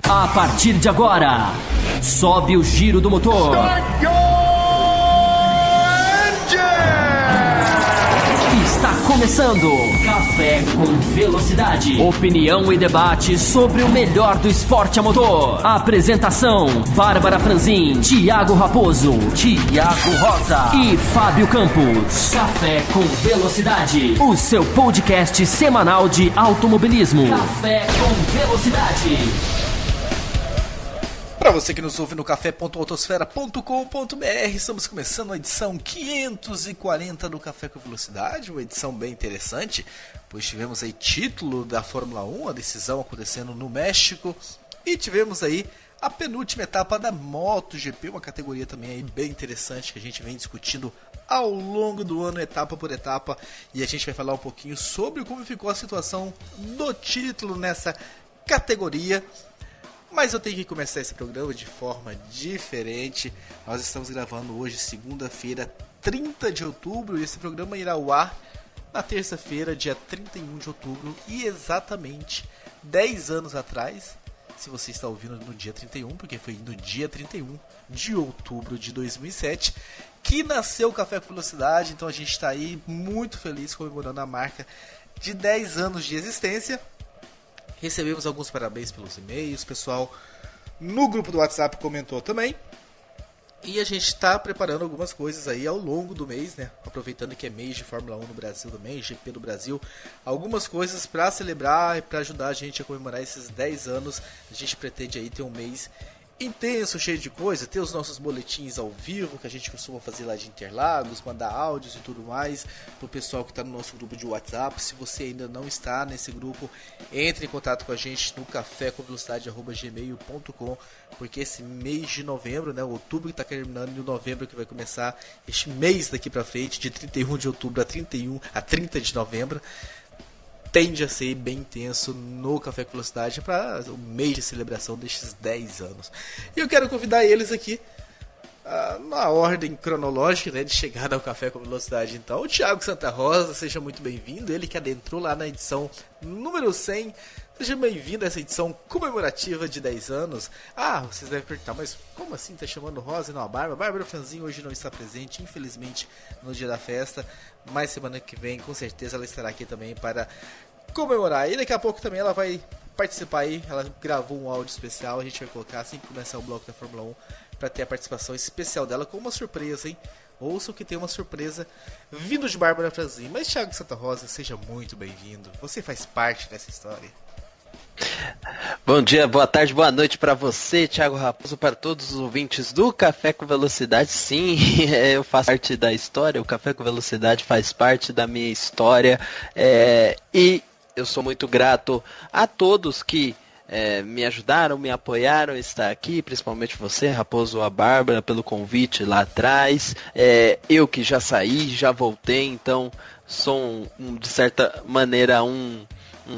A partir de agora, sobe o giro do motor. Está começando Café com Velocidade. Opinião e debate sobre o melhor do esporte a motor. Apresentação: Bárbara Franzin, Thiago Raposo, Thiago Rosa e Fábio Campos. Café com Velocidade, o seu podcast semanal de automobilismo. Café com Velocidade. Para você que nos ouve no café.autosfera.com.br, estamos começando a edição 540 do Café com Velocidade, uma edição bem interessante, pois tivemos aí título da Fórmula 1, a decisão acontecendo no México, e tivemos aí a penúltima etapa da MotoGP, uma categoria também aí bem interessante que a gente vem discutindo ao longo do ano, etapa por etapa, e a gente vai falar um pouquinho sobre como ficou a situação do título nessa categoria. Mas eu tenho que começar esse programa de forma diferente. Nós estamos gravando hoje, segunda-feira, 30 de outubro, e esse programa irá ao ar na terça-feira, dia 31 de outubro, e exatamente 10 anos atrás, se você está ouvindo no dia 31, porque foi no dia 31 de outubro de 2007, que nasceu o Café com Velocidade. Então a gente está aí muito feliz comemorando a marca de 10 anos de existência. Recebemos alguns parabéns pelos e-mails, o pessoal no grupo do WhatsApp comentou também. E a gente está preparando algumas coisas aí ao longo do mês, né? Aproveitando que é mês de Fórmula 1 no Brasil também, GP do Brasil. Algumas coisas para celebrar e para ajudar a gente a comemorar esses 10 anos. A gente pretende aí ter um mês intenso, cheio de coisa, ter os nossos boletins ao vivo, que a gente costuma fazer lá de Interlagos, mandar áudios e tudo mais pro pessoal que está no nosso grupo de WhatsApp. Se você ainda não está nesse grupo, entre em contato com a gente no cafécomvelocidade@gmail.com, porque esse mês de novembro, né, outubro que está terminando e o novembro que vai começar, este mês daqui para frente, de 31 de outubro a 30 de novembro, tende a ser bem intenso no Café com Velocidade para o mês de celebração destes 10 anos. E eu quero convidar eles aqui na ordem cronológica, né, de chegada ao Café com Velocidade. Então, o Thiago Santa Rosa, seja muito bem-vindo. Ele que adentrou lá na edição número 100. Seja bem-vindo a essa edição comemorativa de 10 anos. Vocês devem perguntar, mas como assim tá chamando Rosa e não a Bárbara? A Bárbara Franzin hoje não está presente, infelizmente, no dia da festa. Mas semana que vem, com certeza, ela estará aqui também para comemorar. E daqui a pouco também ela vai participar aí. Ela gravou um áudio especial, a gente vai colocar assim que começar o bloco da Fórmula 1 para ter a participação especial dela com uma surpresa, hein? Ouçam que tem uma surpresa vindo de Bárbara Franzin. Mas Thiago Santa Rosa, seja muito bem-vindo. Você faz parte dessa história. Bom dia, boa tarde, boa noite para você, Thiago Raposo, para todos os ouvintes do Café com Velocidade. Sim, eu faço parte da história, o Café com Velocidade faz parte da minha história, e eu sou muito grato a todos que me ajudaram, me apoiaram a estar aqui, principalmente você, Raposo, a Bárbara, pelo convite lá atrás. Eu que já saí, já voltei, então sou de certa maneira um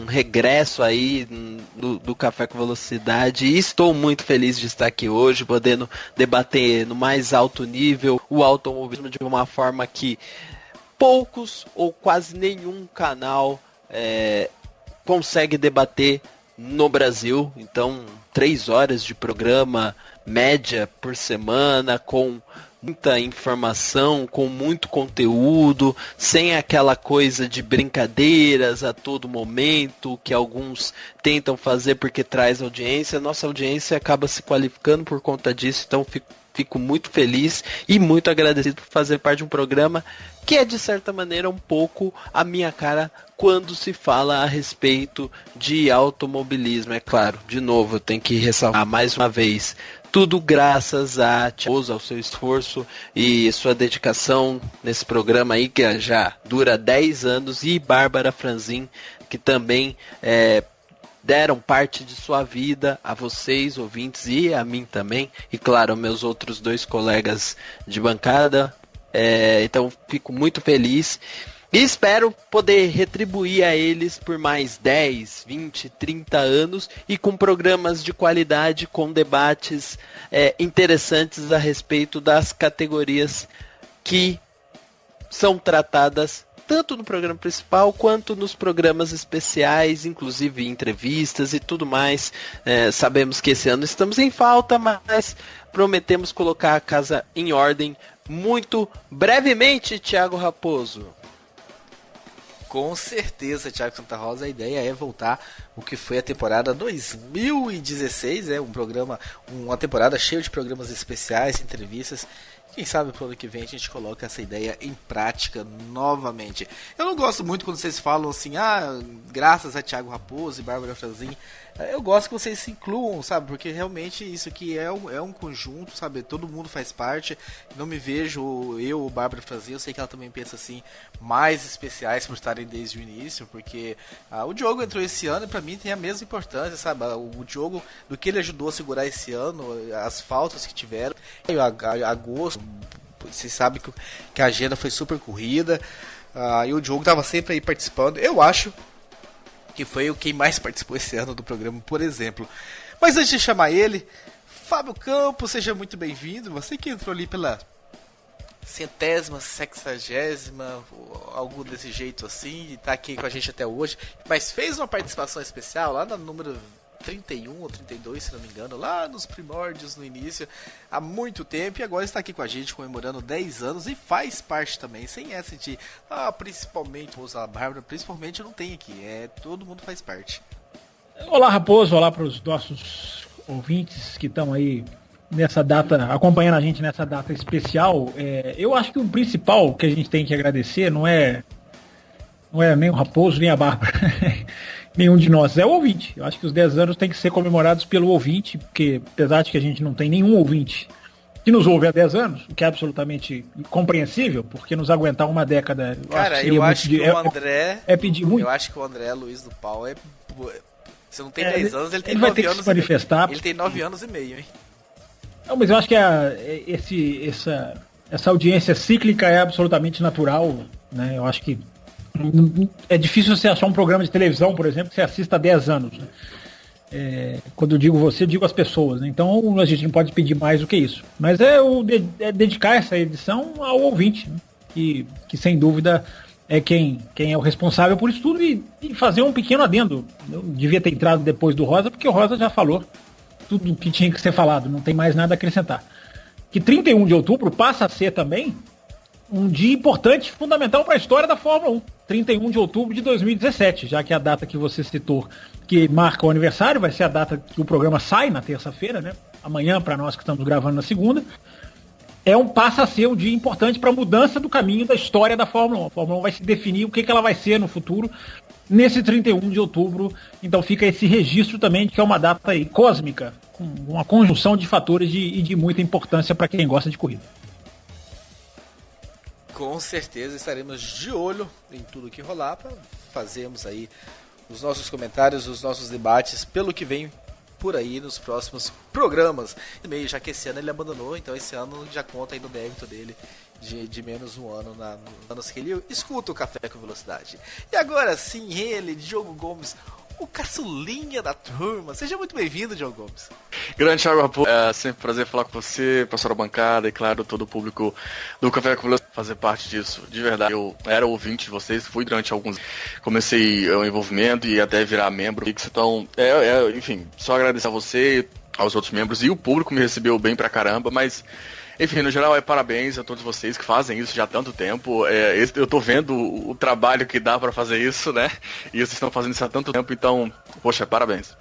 regresso aí do Café com Velocidade, e estou muito feliz de estar aqui hoje, podendo debater no mais alto nível o automobilismo de uma forma que poucos ou quase nenhum canal consegue debater no Brasil. Então, 3 horas de programa média por semana, com muita informação, com muito conteúdo, sem aquela coisa de brincadeiras a todo momento, que alguns tentam fazer porque traz audiência. Nossa audiência acaba se qualificando por conta disso, então fico muito feliz e muito agradecido por fazer parte de um programa que é, de certa maneira, um pouco a minha cara quando se fala a respeito de automobilismo. É claro, de novo, eu tenho que ressalvar mais uma vez, tudo graças a Thiago, ao seu esforço e sua dedicação nesse programa aí, que já dura 10 anos, e Bárbara Franzin, que também deram parte de sua vida a vocês, ouvintes, e a mim também, e claro, meus outros 2 colegas de bancada. Então fico muito feliz e espero poder retribuir a eles por mais 10, 20, 30 anos, e com programas de qualidade, com debates interessantes a respeito das categorias que são tratadas tanto no programa principal quanto nos programas especiais, inclusive entrevistas e tudo mais. Sabemos que esse ano estamos em falta, mas prometemos colocar a casa em ordem muito brevemente, Thiago Raposo. Com certeza, Thiago Santa Rosa, a ideia é voltar o que foi a temporada 2016, uma temporada cheia de programas especiais, entrevistas. Quem sabe pro ano que vem a gente coloca essa ideia em prática novamente. Eu não gosto muito quando vocês falam assim, graças a Thiago Raposo e Bárbara Franzin. Eu gosto que vocês se incluam, sabe? Porque realmente isso aqui é um conjunto, sabe? Todo mundo faz parte. Não me vejo eu ou Bárbara Franzin, eu sei que ela também pensa assim, mais especiais por estarem desde o início, porque o Diogo entrou esse ano e pra mim tem a mesma importância, sabe? O Diogo, do que ele ajudou a segurar esse ano, as faltas que tiveram, agosto, vocês sabem que a agenda foi super corrida, e o Diogo tava sempre aí participando. Eu acho que foi quem mais participou esse ano do programa, por exemplo. Mas antes de chamar ele, Fábio Campos, seja muito bem-vindo. Você que entrou ali pela 100ª, 60ª, algo desse jeito assim, e tá aqui com a gente até hoje, mas fez uma participação especial lá no número 31 ou 32, se não me engano, lá nos primórdios, no início, há muito tempo, e agora está aqui com a gente comemorando 10 anos e faz parte também, sem essa de, principalmente, a Bárbara, principalmente não tem aqui, todo mundo faz parte. Olá, Raposo, olá para os nossos ouvintes que estão aí nessa data, acompanhando a gente nessa data especial. Eu acho que o principal que a gente tem que agradecer não é nem o Raposo, nem a Bárbara, nenhum de nós, é o ouvinte. Eu acho que os 10 anos tem que ser comemorados pelo ouvinte, porque apesar de que a gente não tem nenhum ouvinte que nos ouve há 10 anos, o que é absolutamente incompreensível, porque nos aguentar uma década... Cara, eu acho que o André... pedir muito. Eu acho que o André Luiz do Pau se não tem 10 anos, ele tem ele vai 9 ter que anos se manifestar. Ele tem 9 anos e meio, hein? Não, mas eu acho que essa audiência cíclica é absolutamente natural, né? Eu acho que é difícil você achar um programa de televisão, por exemplo, que você assista há 10 anos. Né? Quando eu digo você, eu digo as pessoas. Né? Então a gente não pode pedir mais do que isso. Mas é dedicar essa edição ao ouvinte, né? que sem dúvida é quem é o responsável por isso tudo, e fazer um pequeno adendo. Eu devia ter entrado depois do Rosa, porque o Rosa já falou tudo que tinha que ser falado, não tem mais nada a acrescentar. Que 31 de outubro passa a ser também um dia importante, fundamental para a história da Fórmula 1. 31 de outubro de 2017, já que a data que você citou, que marca o aniversário, vai ser a data que o programa sai na terça-feira, né? Amanhã, para nós que estamos gravando na segunda. Passa a ser um dia importante para a mudança do caminho da história da Fórmula 1. A Fórmula 1 vai se definir o que ela vai ser no futuro, nesse 31 de outubro. Então fica esse registro também de que é uma data aí cósmica, com uma conjunção de fatores e de muita importância para quem gosta de corrida. Com certeza estaremos de olho em tudo que rolar para fazermos aí os nossos comentários, os nossos debates pelo que vem por aí nos próximos programas. E já que esse ano ele abandonou, então esse ano já conta aí no débito dele de menos um ano nos anos que ele escuta o Café com Velocidade. E agora sim, ele, Diogo Gomes, o caçulinha da turma. Seja muito bem-vindo, Diogo Gomes. Grande Thiago Raposo, é sempre um prazer falar com você, professora bancada e, claro, todo o público do Café com Velocidade, fazer parte disso. De verdade, eu era ouvinte de vocês, fui durante alguns... Comecei o envolvimento e até virar membro. Então, enfim, só agradecer a você, aos outros membros, e o público me recebeu bem pra caramba, mas... Enfim, no geral, parabéns a todos vocês que fazem isso já há tanto tempo. Eu tô vendo o trabalho que dá pra fazer isso, né? E vocês estão fazendo isso há tanto tempo, então, poxa, parabéns.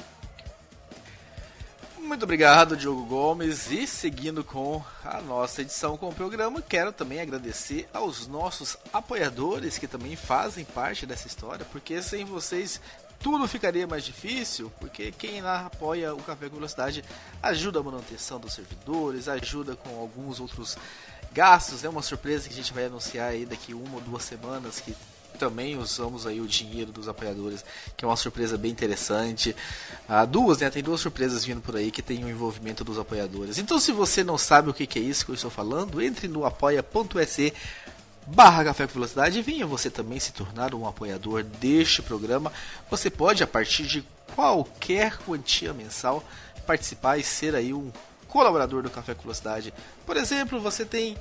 Muito obrigado, Diogo Gomes. E seguindo com a nossa edição com o programa, quero também agradecer aos nossos apoiadores que também fazem parte dessa história, porque sem vocês... tudo ficaria mais difícil, porque quem lá apoia o Café com Velocidade ajuda a manutenção dos servidores, ajuda com alguns outros gastos. É uma surpresa que a gente vai anunciar aí daqui 1 ou 2 semanas, que também usamos aí o dinheiro dos apoiadores, que é uma surpresa bem interessante. Tem 2 surpresas vindo por aí que tem o envolvimento dos apoiadores. Então, se você não sabe o que é isso que eu estou falando, entre no apoia.se/Café com Velocidade e venha você também se tornar um apoiador deste programa. Você pode, a partir de qualquer quantia mensal, participar e ser aí um colaborador do Café com Velocidade. Por exemplo, você tem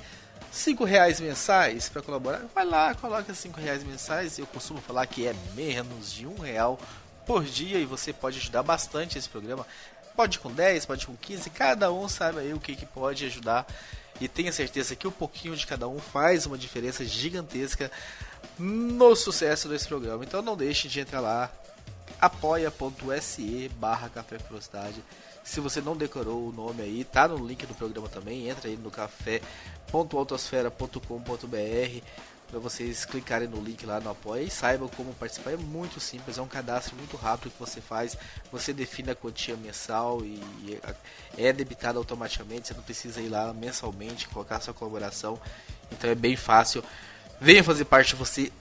R$5 mensais para colaborar, vai lá, coloca R$5 mensais. Eu costumo falar que é menos de R$1 por dia e você pode ajudar bastante esse programa. Pode com 10, pode com 15, cada um sabe aí o que pode ajudar. E tenha certeza que um pouquinho de cada um faz uma diferença gigantesca no sucesso desse programa. Então não deixe de entrar lá, apoia.se/Café com Velocidade. Se você não decorou o nome aí, tá no link do programa também. Entra aí no café.autosfera.com.br para vocês clicarem no link lá no apoia e saibam como participar. É muito simples, é um cadastro muito rápido que você faz. Você define a quantia mensal e é debitado automaticamente. Você não precisa ir lá mensalmente colocar sua colaboração. Então é bem fácil. Venha fazer parte você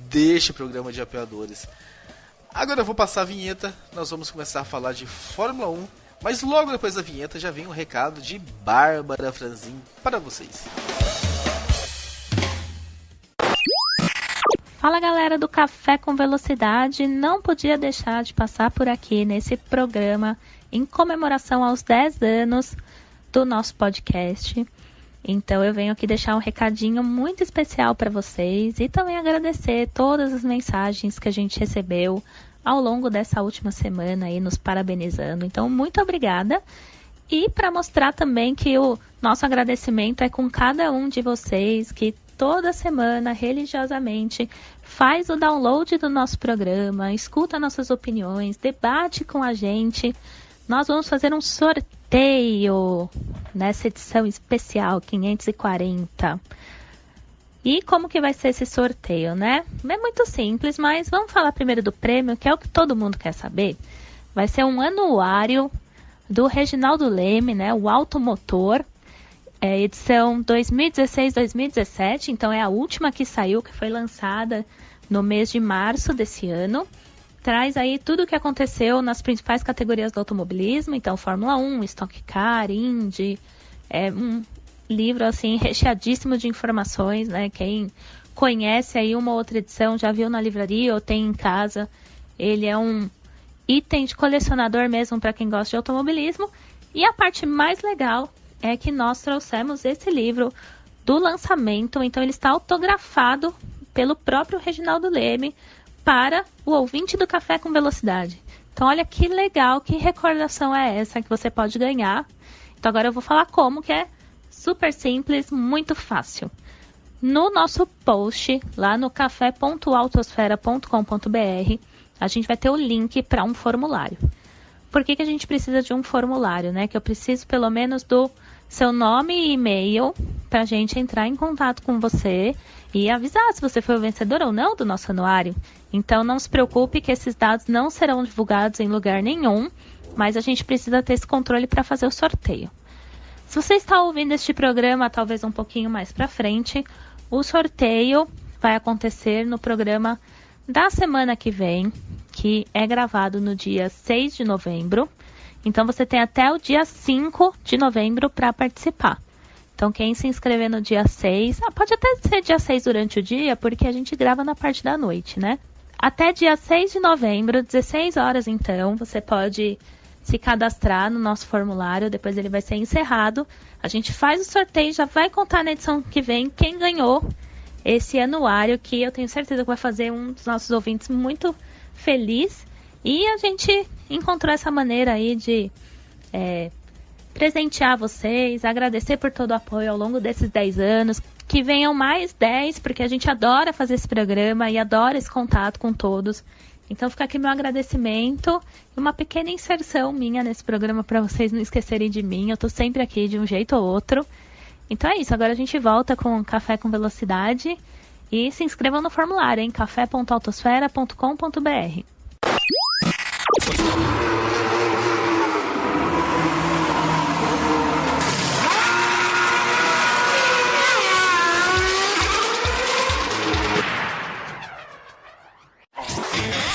deste programa de apoiadores. Agora eu vou passar a vinheta. Nós vamos começar a falar de Fórmula 1. Mas logo depois da vinheta já vem um recado de Bárbara Franzin para vocês. Fala galera do Café com Velocidade, não podia deixar de passar por aqui nesse programa em comemoração aos 10 anos do nosso podcast. Então eu venho aqui deixar um recadinho muito especial para vocês e também agradecer todas as mensagens que a gente recebeu ao longo dessa última semana aí nos parabenizando. Então muito obrigada. E para mostrar também que o nosso agradecimento é com cada um de vocês que toda semana, religiosamente, faz o download do nosso programa, escuta nossas opiniões, debate com a gente. Nós vamos fazer um sorteio nessa edição especial 540. E como que vai ser esse sorteio, né? É muito simples, mas vamos falar primeiro do prêmio, que é o que todo mundo quer saber. Vai ser um anuário do Reginaldo Leme, né? O Automotor. Edição 2016-2017, então é a última que saiu, que foi lançada no mês de março desse ano. Traz aí tudo o que aconteceu nas principais categorias do automobilismo, então Fórmula 1, Stock Car, Indy, um livro assim recheadíssimo de informações, né? Quem conhece aí uma outra edição, já viu na livraria ou tem em casa, ele é um item de colecionador mesmo para quem gosta de automobilismo. E a parte mais legal é que nós trouxemos esse livro do lançamento, então ele está autografado pelo próprio Reginaldo Leme para o ouvinte do Café com Velocidade. Então olha que legal, que recordação é essa que você pode ganhar. Então agora eu vou falar como, que é super simples, muito fácil. No nosso post, lá no café.autosfera.com.br, a gente vai ter o link para um formulário. Por que a gente precisa de um formulário, né? Que eu preciso pelo menos do seu nome e e-mail para a gente entrar em contato com você e avisar se você foi o vencedor ou não do nosso anuário. Então não se preocupe que esses dados não serão divulgados em lugar nenhum, mas a gente precisa ter esse controle para fazer o sorteio. Se você está ouvindo este programa talvez um pouquinho mais para frente, o sorteio vai acontecer no programa da semana que vem, que é gravado no dia 6 de novembro. Então você tem até o dia 5 de novembro para participar. Então quem se inscrever no dia 6, pode até ser dia 6 durante o dia, porque a gente grava na parte da noite, né? Até dia 6 de novembro, 16 horas então, você pode se cadastrar no nosso formulário, depois ele vai ser encerrado. A gente faz o sorteio, já vai contar na edição que vem quem ganhou esse anuário, que eu tenho certeza que vai fazer um dos nossos ouvintes muito feliz. E a gente encontrou essa maneira aí de presentear vocês, agradecer por todo o apoio ao longo desses 10 anos. Que venham mais 10, porque a gente adora fazer esse programa e adora esse contato com todos. Então fica aqui meu agradecimento e uma pequena inserção minha nesse programa para vocês não esquecerem de mim. Eu tô sempre aqui de um jeito ou outro. Então é isso, agora a gente volta com Café com Velocidade e se inscrevam no formulário em café.autosfera.com.br.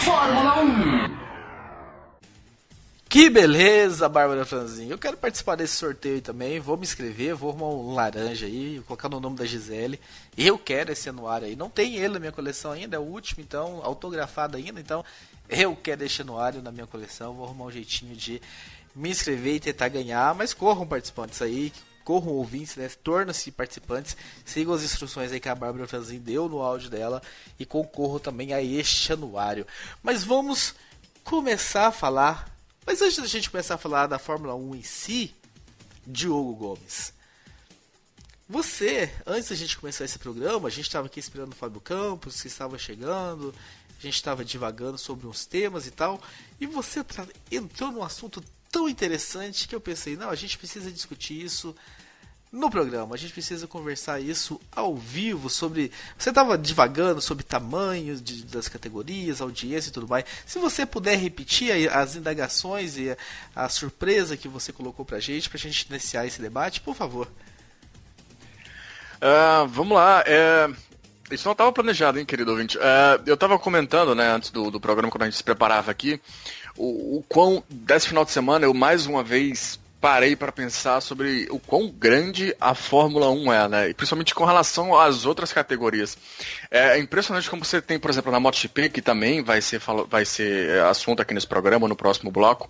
Fórmula 1. Que beleza, Bárbara Franzin. Eu quero participar desse sorteio aí também. Vou me inscrever, vou arrumar um laranja aí, colocar no nome da Gisele. Eu quero esse anuário aí. Não tem ele na minha coleção ainda, é o último, então, autografado ainda. Então, eu quero esse anuário na minha coleção. Vou arrumar um jeitinho de me inscrever e tentar ganhar. Mas corram, participantes aí. corram ouvintes, né? Tornam-se participantes, sigam as instruções aí que a Bárbara Franzin deu no áudio dela e concorram também a este anuário. Mas vamos começar a falar, mas antes da gente começar a falar da Fórmula 1 em si, Diogo Gomes, você, antes da gente começar esse programa, a gente estava aqui esperando o Fábio Campos, que estava chegando, a gente estava divagando sobre uns temas e tal, e você entrou num assunto tão interessante que eu pensei, não, a gente precisa discutir isso no programa, a gente precisa conversar isso ao vivo sobre... Você estava divagando sobre tamanhos das categorias, audiência e tudo mais. Se você puder repetir as indagações e a surpresa que você colocou pra gente iniciar esse debate, por favor. Vamos lá. Isso não estava planejado, hein, querido ouvinte. Eu estava comentando, né, antes do programa, quando a gente se preparava aqui, o quão, desse final de semana, eu mais uma vez parei para pensar sobre o quão grande a Fórmula 1 é, né? E principalmente com relação às outras categorias. É impressionante como você tem, por exemplo, na MotoGP, que também vai ser assunto aqui nesse programa, no próximo bloco,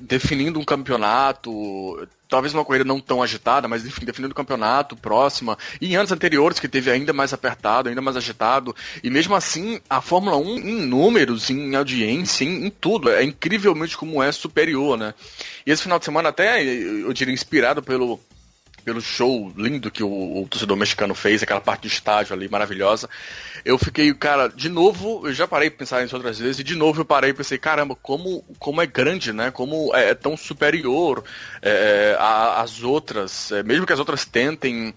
definindo um campeonato, talvez uma corrida não tão agitada, mas enfim, definindo o campeonato próxima, e em anos anteriores que teve ainda mais apertado, ainda mais agitado, e mesmo assim a Fórmula 1 em números, em audiência, em tudo, é incrivelmente como é superior, né? E esse final de semana até, eu diria, inspirado pelo show lindo que o torcedor mexicano fez, aquela parte do estádio ali maravilhosa, eu fiquei, cara, de novo, eu já parei pra pensar nisso outras vezes, e de novo eu parei e pensei, caramba, como é grande, né, como é tão superior às outras, mesmo que as outras tentem,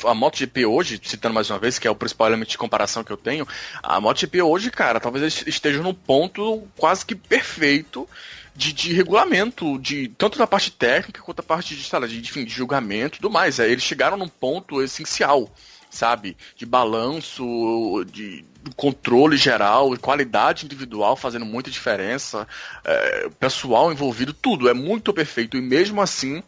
a MotoGP hoje, citando mais uma vez, que é o principal elemento de comparação que eu tenho, a MotoGP hoje, cara, talvez esteja num ponto quase que perfeito de regulamento, tanto da parte técnica quanto da parte de julgamento e tudo mais. Eles chegaram num ponto essencial, sabe? De balanço, de controle geral, qualidade individual fazendo muita diferença, pessoal envolvido, tudo é muito perfeito. E mesmo assim,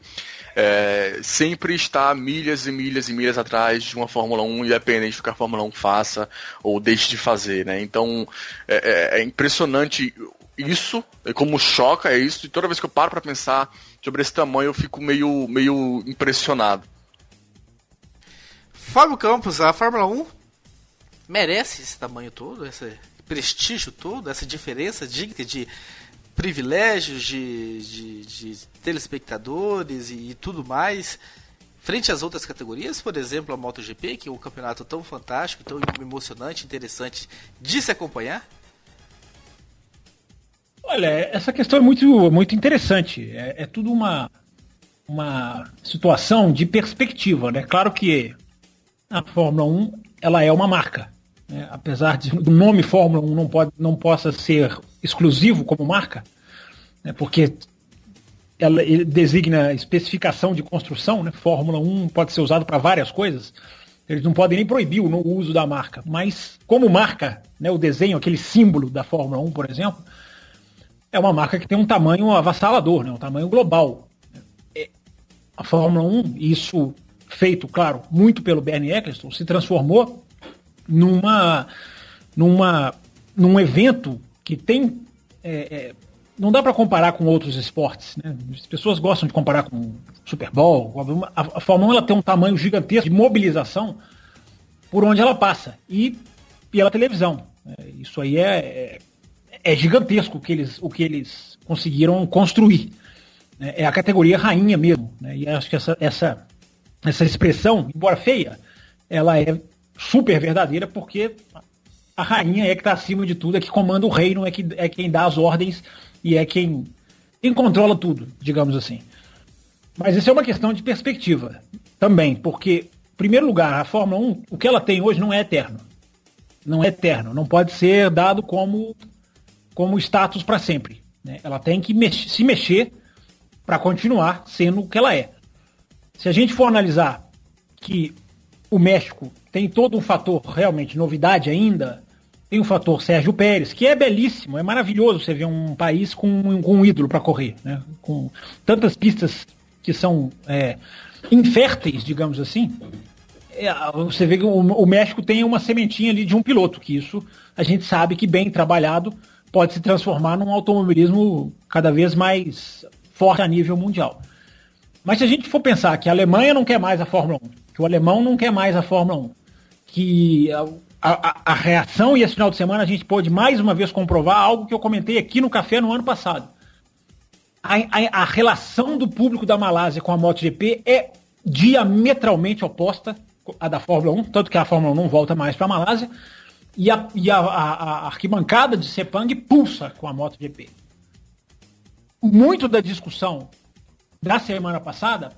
sempre está milhas e milhas e milhas atrás de uma Fórmula 1, independente do que a Fórmula 1 faça ou deixe de fazer, né? Então, é impressionante isso, como choca isso, e toda vez que eu paro para pensar sobre esse tamanho eu fico meio impressionado. Fábio Campos, a Fórmula 1 merece esse tamanho todo, esse prestígio todo, essa diferença digna de privilégios, de telespectadores e tudo mais, frente às outras categorias, por exemplo a MotoGP, que é um campeonato tão fantástico, tão emocionante, interessante de se acompanhar? Olha, essa questão é muito interessante. É tudo uma situação de perspectiva, né? Claro que a Fórmula 1 ela é uma marca, né? Apesar do nome Fórmula 1 não possa ser exclusivo como marca, né? Porque ele designa especificação de construção, né? Fórmula 1 pode ser usado para várias coisas. Eles não podem nem proibir o uso da marca, mas como marca, né, o desenho, aquele símbolo da Fórmula 1, por exemplo, é uma marca que tem um tamanho avassalador, né? Um tamanho global. A Fórmula 1, isso feito, claro, muito pelo Bernie Eccleston, se transformou num evento que tem... não dá para comparar com outros esportes, né? As pessoas gostam de comparar com o Super Bowl. A Fórmula 1 ela tem um tamanho gigantesco de mobilização por onde ela passa e pela televisão. Isso aí é gigantesco o que eles conseguiram construir. É a categoria rainha mesmo, né? E acho que essa expressão, embora feia, ela é super verdadeira, porque a rainha é que está acima de tudo, é que comanda o reino, é quem dá as ordens e é quem controla tudo, digamos assim. Mas isso é uma questão de perspectiva também, porque, em primeiro lugar, a Fórmula 1, o que ela tem hoje não é eterno. Não é eterno, não pode ser dado como status para sempre, né? Ela tem que se mexer para continuar sendo o que ela é. Se a gente for analisar que o México tem todo um fator realmente novidade ainda, tem o fator Sérgio Pérez, que é belíssimo, é maravilhoso você ver um país com um ídolo para correr, né? Com tantas pistas que são inférteis, digamos assim. Você vê que o México tem uma sementinha ali de um piloto, que isso a gente sabe que bem trabalhado pode se transformar num automobilismo cada vez mais forte a nível mundial. Mas se a gente for pensar que a Alemanha não quer mais a Fórmula 1, que o alemão não quer mais a Fórmula 1, que a reação, e esse final de semana a gente pôde mais uma vez comprovar algo que eu comentei aqui no Café no ano passado. A relação do público da Malásia com a MotoGP é diametralmente oposta à da Fórmula 1, tanto que a Fórmula 1 não volta mais para a Malásia, e a arquibancada de Sepang pulsa com a MotoGP. Muito da discussão da semana passada,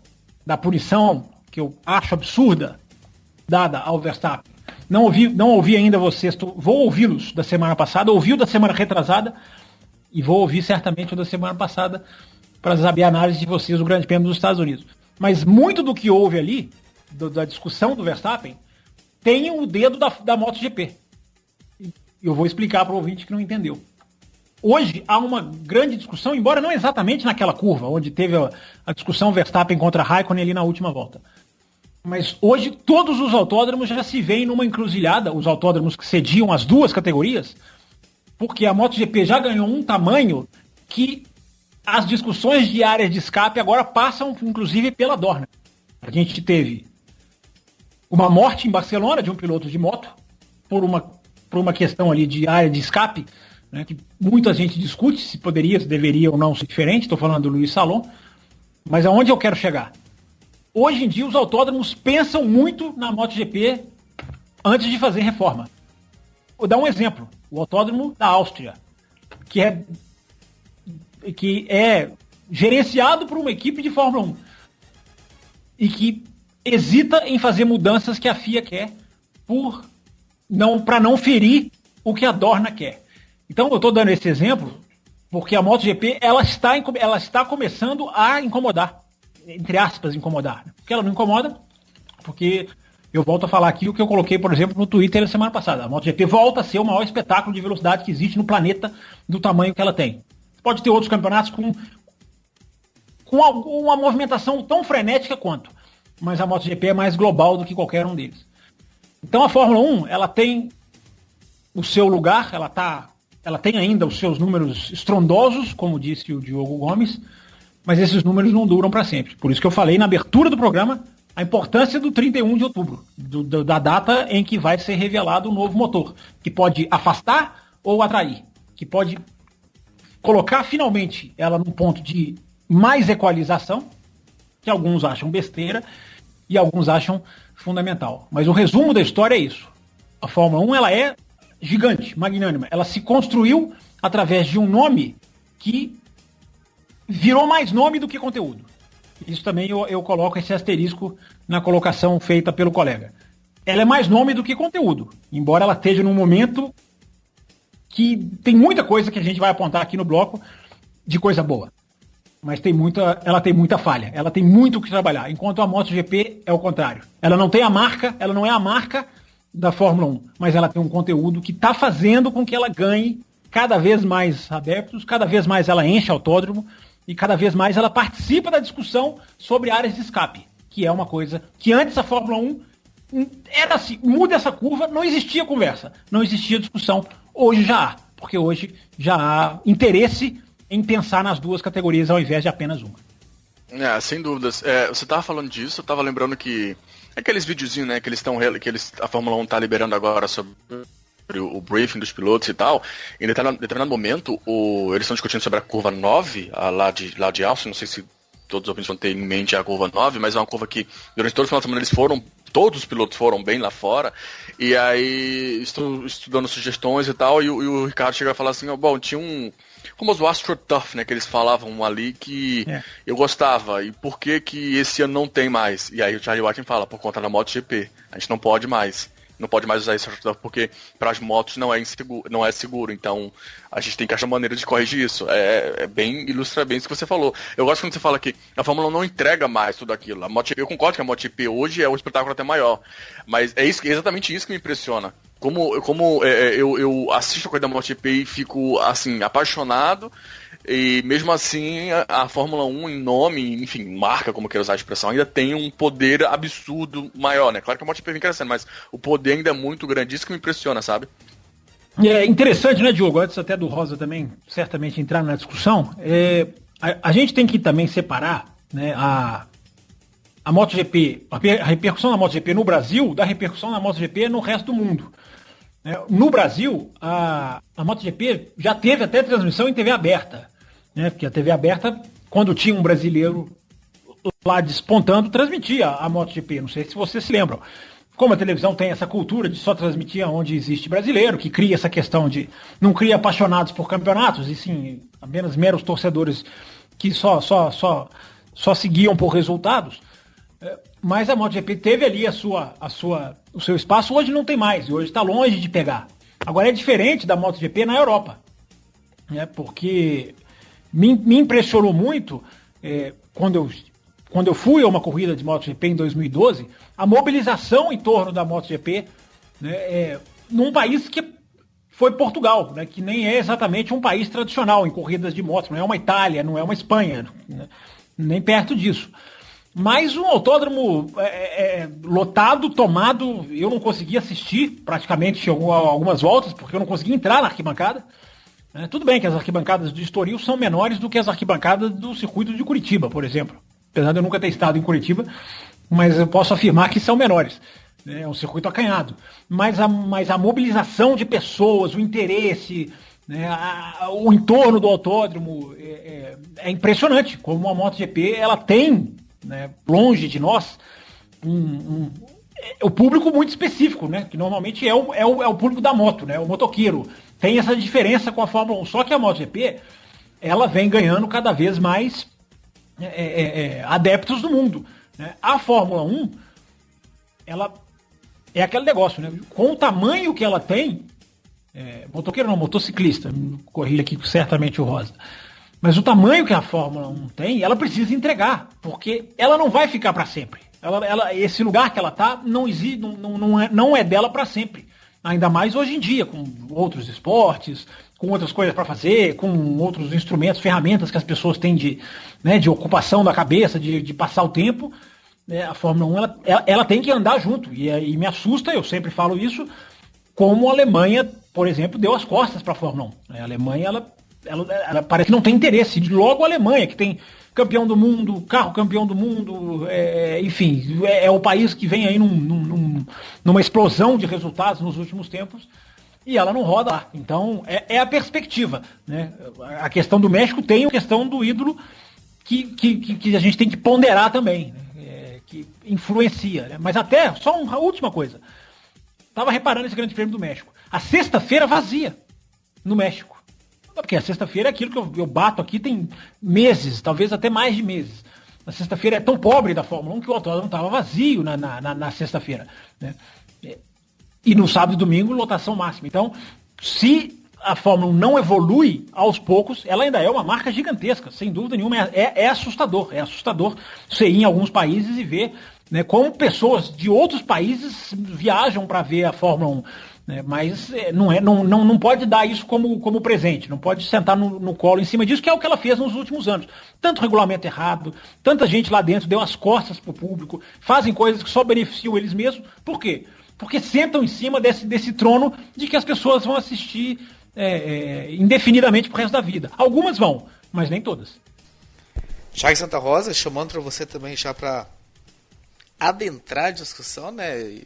da punição, que eu acho absurda, dada ao Verstappen, não ouvi ainda vocês, vou ouvi-los da semana passada, ouvi o da semana retrasada, e vou ouvir certamente o da semana passada para saber a análise de vocês do Grande Prêmio dos Estados Unidos. Mas muito do que houve ali, da discussão do Verstappen, tem o dedo da MotoGP. E eu vou explicar para o ouvinte que não entendeu. Hoje há uma grande discussão, embora não exatamente naquela curva, onde teve a discussão Verstappen contra Raikkonen ali na última volta. Mas hoje todos os autódromos já se veem numa encruzilhada, os autódromos que cediam as duas categorias, porque a MotoGP já ganhou um tamanho que as discussões de áreas de escape agora passam, inclusive, pela Dorna. A gente teve uma morte em Barcelona de um piloto de moto, por uma questão ali de área de escape, né, que muita gente discute se poderia, se deveria ou não ser diferente. Estou falando do Luiz Salom. Mas aonde eu quero chegar? Hoje em dia, os autódromos pensam muito na MotoGP antes de fazer reforma. Vou dar um exemplo. O autódromo da Áustria, que é gerenciado por uma equipe de Fórmula 1 e que hesita em fazer mudanças que a FIA quer para não ferir o que a Dorna quer. Então eu estou dando esse exemplo porque a MotoGP ela está começando a incomodar, entre aspas, incomodar. Porque ela não incomoda, porque eu volto a falar aqui o que eu coloquei, por exemplo, no Twitter na semana passada. A MotoGP volta a ser o maior espetáculo de velocidade que existe no planeta do tamanho que ela tem. Pode ter outros campeonatos com uma movimentação tão frenética quanto, mas a MotoGP é mais global do que qualquer um deles. Então a Fórmula 1, ela tem o seu lugar, ela tem ainda os seus números estrondosos, como disse o Diogo Gomes, mas esses números não duram para sempre. Por isso que eu falei na abertura do programa a importância do 31 de outubro, da data em que vai ser revelado o novo motor, que pode afastar ou atrair, que pode colocar finalmente ela num ponto de mais equalização, que alguns acham besteira e alguns acham fundamental. Mas o resumo da história é isso. A Fórmula 1 ela é gigante, magnânima. Ela se construiu através de um nome que virou mais nome do que conteúdo. Isso também eu coloco esse asterisco na colocação feita pelo colega. Ela é mais nome do que conteúdo, embora ela esteja num momento que tem muita coisa que a gente vai apontar aqui no bloco de coisa boa. Mas ela tem muita falha, ela tem muito o que trabalhar, enquanto a MotoGP é o contrário. Ela não é a marca da Fórmula 1, mas ela tem um conteúdo que está fazendo com que ela ganhe cada vez mais adeptos, cada vez mais ela enche autódromo e cada vez mais ela participa da discussão sobre áreas de escape, que é uma coisa que antes a Fórmula 1 era assim, muda essa curva, não existia conversa, não existia discussão. Hoje já há, porque hoje já há interesse em pensar nas duas categorias ao invés de apenas uma. Sem dúvidas. Você estava falando disso, eu estava lembrando que aqueles videozinhos, né, que a Fórmula 1 está liberando agora sobre o briefing dos pilotos e tal, em determinado momento, eles estão discutindo sobre a curva 9, lá de Austin, não sei se todos os ouvintes vão ter em mente a curva 9, mas é uma curva que durante todo o final de semana todos os pilotos foram bem lá fora, e aí estou estudando sugestões e tal, e o Ricardo chegou a falar assim, bom, tinha um famoso AstroTurf, né, que eles falavam ali que eu gostava, e por que esse ano não tem mais? E aí o Charlie Whiting fala, por conta da MotoGP, a gente não pode mais usar esse AstroTurf porque para as motos não é seguro, então a gente tem que achar maneira de corrigir isso. Ilustra bem isso que você falou. Eu gosto quando você fala que a Fórmula 1 não entrega mais tudo aquilo. A MotoGP, eu concordo que a MotoGP hoje é um espetáculo até maior, mas é exatamente isso que me impressiona. Como eu assisto a coisa da MotoGP e fico assim, apaixonado, e mesmo assim a Fórmula 1 em nome, enfim, marca, como queira usar a expressão, ainda tem um poder absurdo maior, né? Claro que a MotoGP vem crescendo, mas o poder ainda é muito grande, isso que me impressiona, sabe? É interessante, né, Diogo? Antes até do Rosa também certamente entrar na discussão, a gente tem que também separar, né, a MotoGP, a repercussão da MotoGP no Brasil, da repercussão da MotoGP no resto do mundo. No Brasil, a MotoGP já teve até transmissão em TV aberta, né? Porque a TV aberta, quando tinha um brasileiro lá despontando, transmitia a MotoGP. Não sei se vocês se lembram. Como a televisão tem essa cultura de só transmitir onde existe brasileiro, que cria essa questão de não cria apaixonados por campeonatos, e sim apenas meros torcedores que só seguiam por resultados. Mas a MotoGP teve ali o seu espaço, hoje não tem mais, e hoje está longe de pegar. Agora é diferente da MotoGP na Europa, né? Porque me impressionou muito quando eu fui a uma corrida de MotoGP em 2012, a mobilização em torno da MotoGP, né, num país que foi Portugal, né, que nem é exatamente um país tradicional em corridas de moto, não é uma Itália, não é uma Espanha, né, nem perto disso. Mas um autódromo lotado, tomado, eu não consegui assistir praticamente algumas voltas, porque eu não consegui entrar na arquibancada. Tudo bem que as arquibancadas de Estoril são menores do que as arquibancadas do circuito de Curitiba, por exemplo. Apesar de eu nunca ter estado em Curitiba, mas eu posso afirmar que são menores. É um circuito acanhado. Mas a mobilização de pessoas, o interesse, né, o entorno do autódromo é impressionante. Como a MotoGP ela tem, né, longe de nós, o público muito específico, né, que normalmente é o público da moto, né, o motoqueiro. Tem essa diferença com a Fórmula 1. Só que a MotoGP ela vem ganhando cada vez mais adeptos do mundo, né? A Fórmula 1 ela é aquele negócio, né? Com o tamanho que ela tem, motoqueiro não, motociclista, corrija aqui certamente o Rosa, mas o tamanho que a Fórmula 1 tem, ela precisa entregar, porque ela não vai ficar para sempre. Esse lugar que ela está não existe, não é dela para sempre. Ainda mais hoje em dia, com outros esportes, com outras coisas para fazer, com outros instrumentos, ferramentas que as pessoas têm de ocupação da cabeça, de passar o tempo. A Fórmula 1 ela tem que andar junto. E me assusta, eu sempre falo isso, como a Alemanha, por exemplo, deu as costas para a Fórmula 1. A Alemanha ela parece que não tem interesse. Logo a Alemanha, que tem campeão do mundo, carro campeão do mundo, enfim, é o país que vem aí numa explosão de resultados nos últimos tempos, e ela não roda lá. Então, é a perspectiva, né? A questão do México tem a questão do ídolo que a gente tem que ponderar também, né? Que influencia, né? Mas até, só uma última coisa, estava reparando esse Grande Prêmio do México, a sexta-feira vazia no México. Porque a sexta-feira é aquilo que eu bato aqui tem meses, talvez até mais de meses. A sexta-feira é tão pobre da Fórmula 1 que o autódromo estava vazio na sexta-feira, né? E no sábado e domingo, lotação máxima. Então, se a Fórmula 1 não evolui aos poucos, ela ainda é uma marca gigantesca, sem dúvida nenhuma. É assustador. É assustador você ir em alguns países e ver, né, como pessoas de outros países viajam para ver a Fórmula 1. Mas não pode dar isso como presente, não pode sentar no colo em cima disso, que é o que ela fez nos últimos anos. Tanto regulamento errado, tanta gente lá dentro deu as costas para o público, fazem coisas que só beneficiam eles mesmos. Por quê? Porque sentam em cima desse trono de que as pessoas vão assistir indefinidamente pro resto da vida. Algumas vão, mas nem todas. Thiago Santa Rosa, chamando para você também já para adentrar a discussão, né?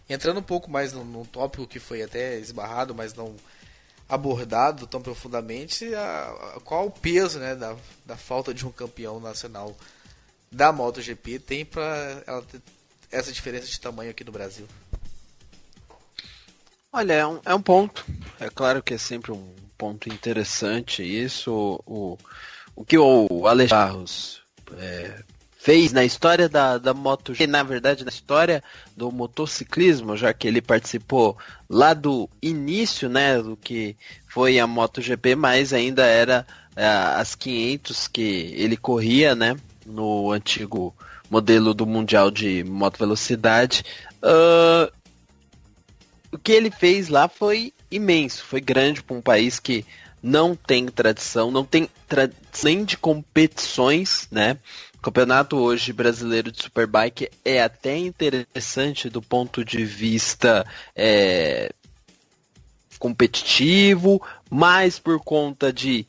Entrando um pouco mais num tópico que foi até esbarrado, mas não abordado tão profundamente, qual o peso, né, da falta de um campeão nacional da MotoGP tem para ela ter essa diferença de tamanho aqui no Brasil? Olha, é um ponto. É claro que é sempre um ponto interessante isso. O que o Alex Barros fez na história da MotoGP, na verdade na história do motociclismo, já que ele participou lá do início, né, do que foi a MotoGP, mas ainda era as 500 que ele corria, né, no antigo modelo do Mundial de Moto Velocidade. O que ele fez lá foi imenso, foi grande para um país que não tem tradição, não tem nem de competições, né? O campeonato hoje brasileiro de Superbike é até interessante do ponto de vista competitivo, mas por conta de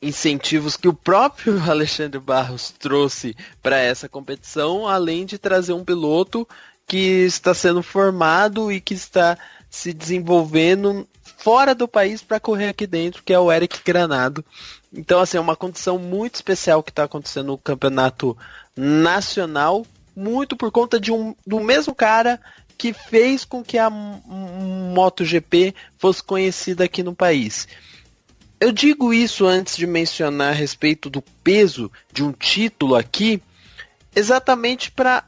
incentivos que o próprio Alexandre Barros trouxe para essa competição, além de trazer um piloto que está sendo formado e que está se desenvolvendo fora do país para correr aqui dentro, que é o Eric Granado. Então, assim, é uma condição muito especial que está acontecendo no campeonato nacional, muito por conta do mesmo cara que fez com que a MotoGP fosse conhecida aqui no país. Eu digo isso antes de mencionar a respeito do peso de um título aqui, exatamente para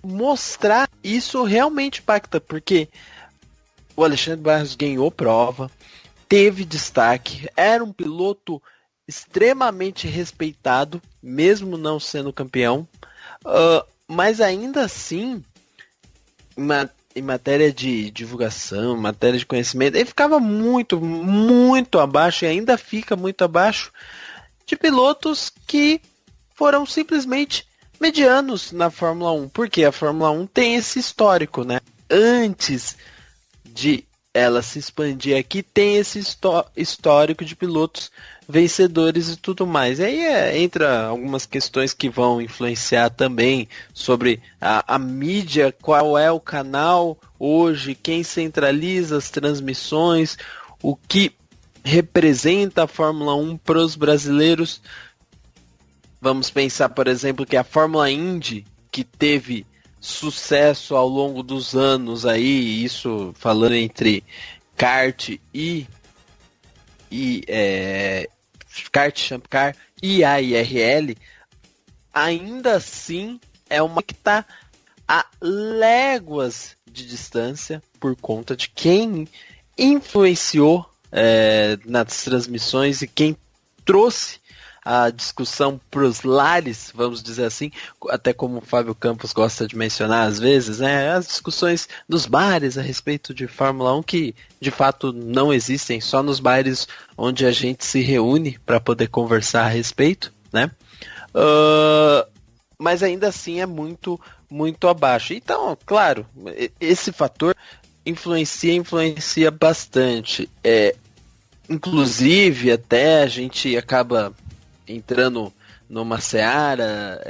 mostrar isso realmente impacta, porque o Alexandre Barros ganhou prova, teve destaque, era um piloto extremamente respeitado, mesmo não sendo campeão, mas ainda assim, em matéria de divulgação, em matéria de conhecimento, ele ficava muito, muito abaixo, e ainda fica muito abaixo, de pilotos que foram simplesmente medianos na Fórmula 1, porque a Fórmula 1 tem esse histórico, né? Antes de ela se expandir aqui, tem esse histórico de pilotos vencedores e tudo mais. E aí entra algumas questões que vão influenciar também sobre a mídia, qual é o canal hoje, quem centraliza as transmissões, o que representa a Fórmula 1 para os brasileiros. Vamos pensar, por exemplo, que a Fórmula Indy, que teve sucesso ao longo dos anos aí, isso falando entre kart kart, Champ Car e a IRL, ainda assim é uma que está a léguas de distância por conta de quem influenciou nas transmissões e quem trouxe a discussão para os lares, vamos dizer assim, até como o Fábio Campos gosta de mencionar às vezes, né, as discussões dos bares a respeito de Fórmula 1 que de fato não existem, só nos bares onde a gente se reúne para poder conversar a respeito, né? Mas ainda assim é muito, muito abaixo. Então, claro, esse fator influencia bastante. Inclusive, até a gente acaba entrando numa seara,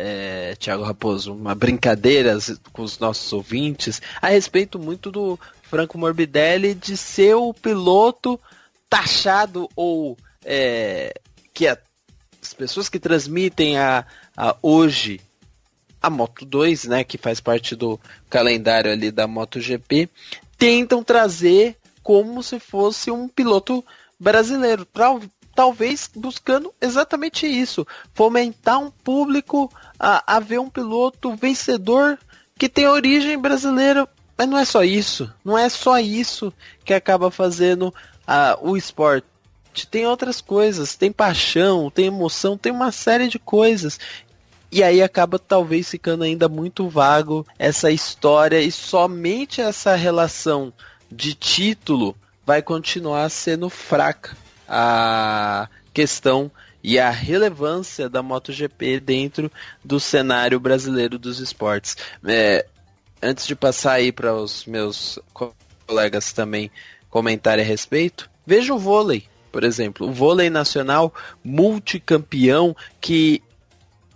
Thiago Raposo, uma brincadeira com os nossos ouvintes, a respeito muito do Franco Morbidelli de ser o piloto taxado ou que as pessoas que transmitem hoje a Moto2, né, que faz parte do calendário ali da MotoGP, tentam trazer como se fosse um piloto brasileiro, talvez buscando exatamente isso, fomentar um público a ver um piloto vencedor que tem origem brasileira, mas não é só isso que acaba fazendo o esporte. Tem outras coisas, tem paixão, tem emoção, tem uma série de coisas. E aí acaba talvez ficando ainda muito vago essa história e somente essa relação de título vai continuar sendo fraca. A questão e a relevância da MotoGP dentro do cenário brasileiro dos esportes. Antes de passar aí para os meus colegas também comentarem a respeito, veja o vôlei, por exemplo. O vôlei nacional multicampeão, que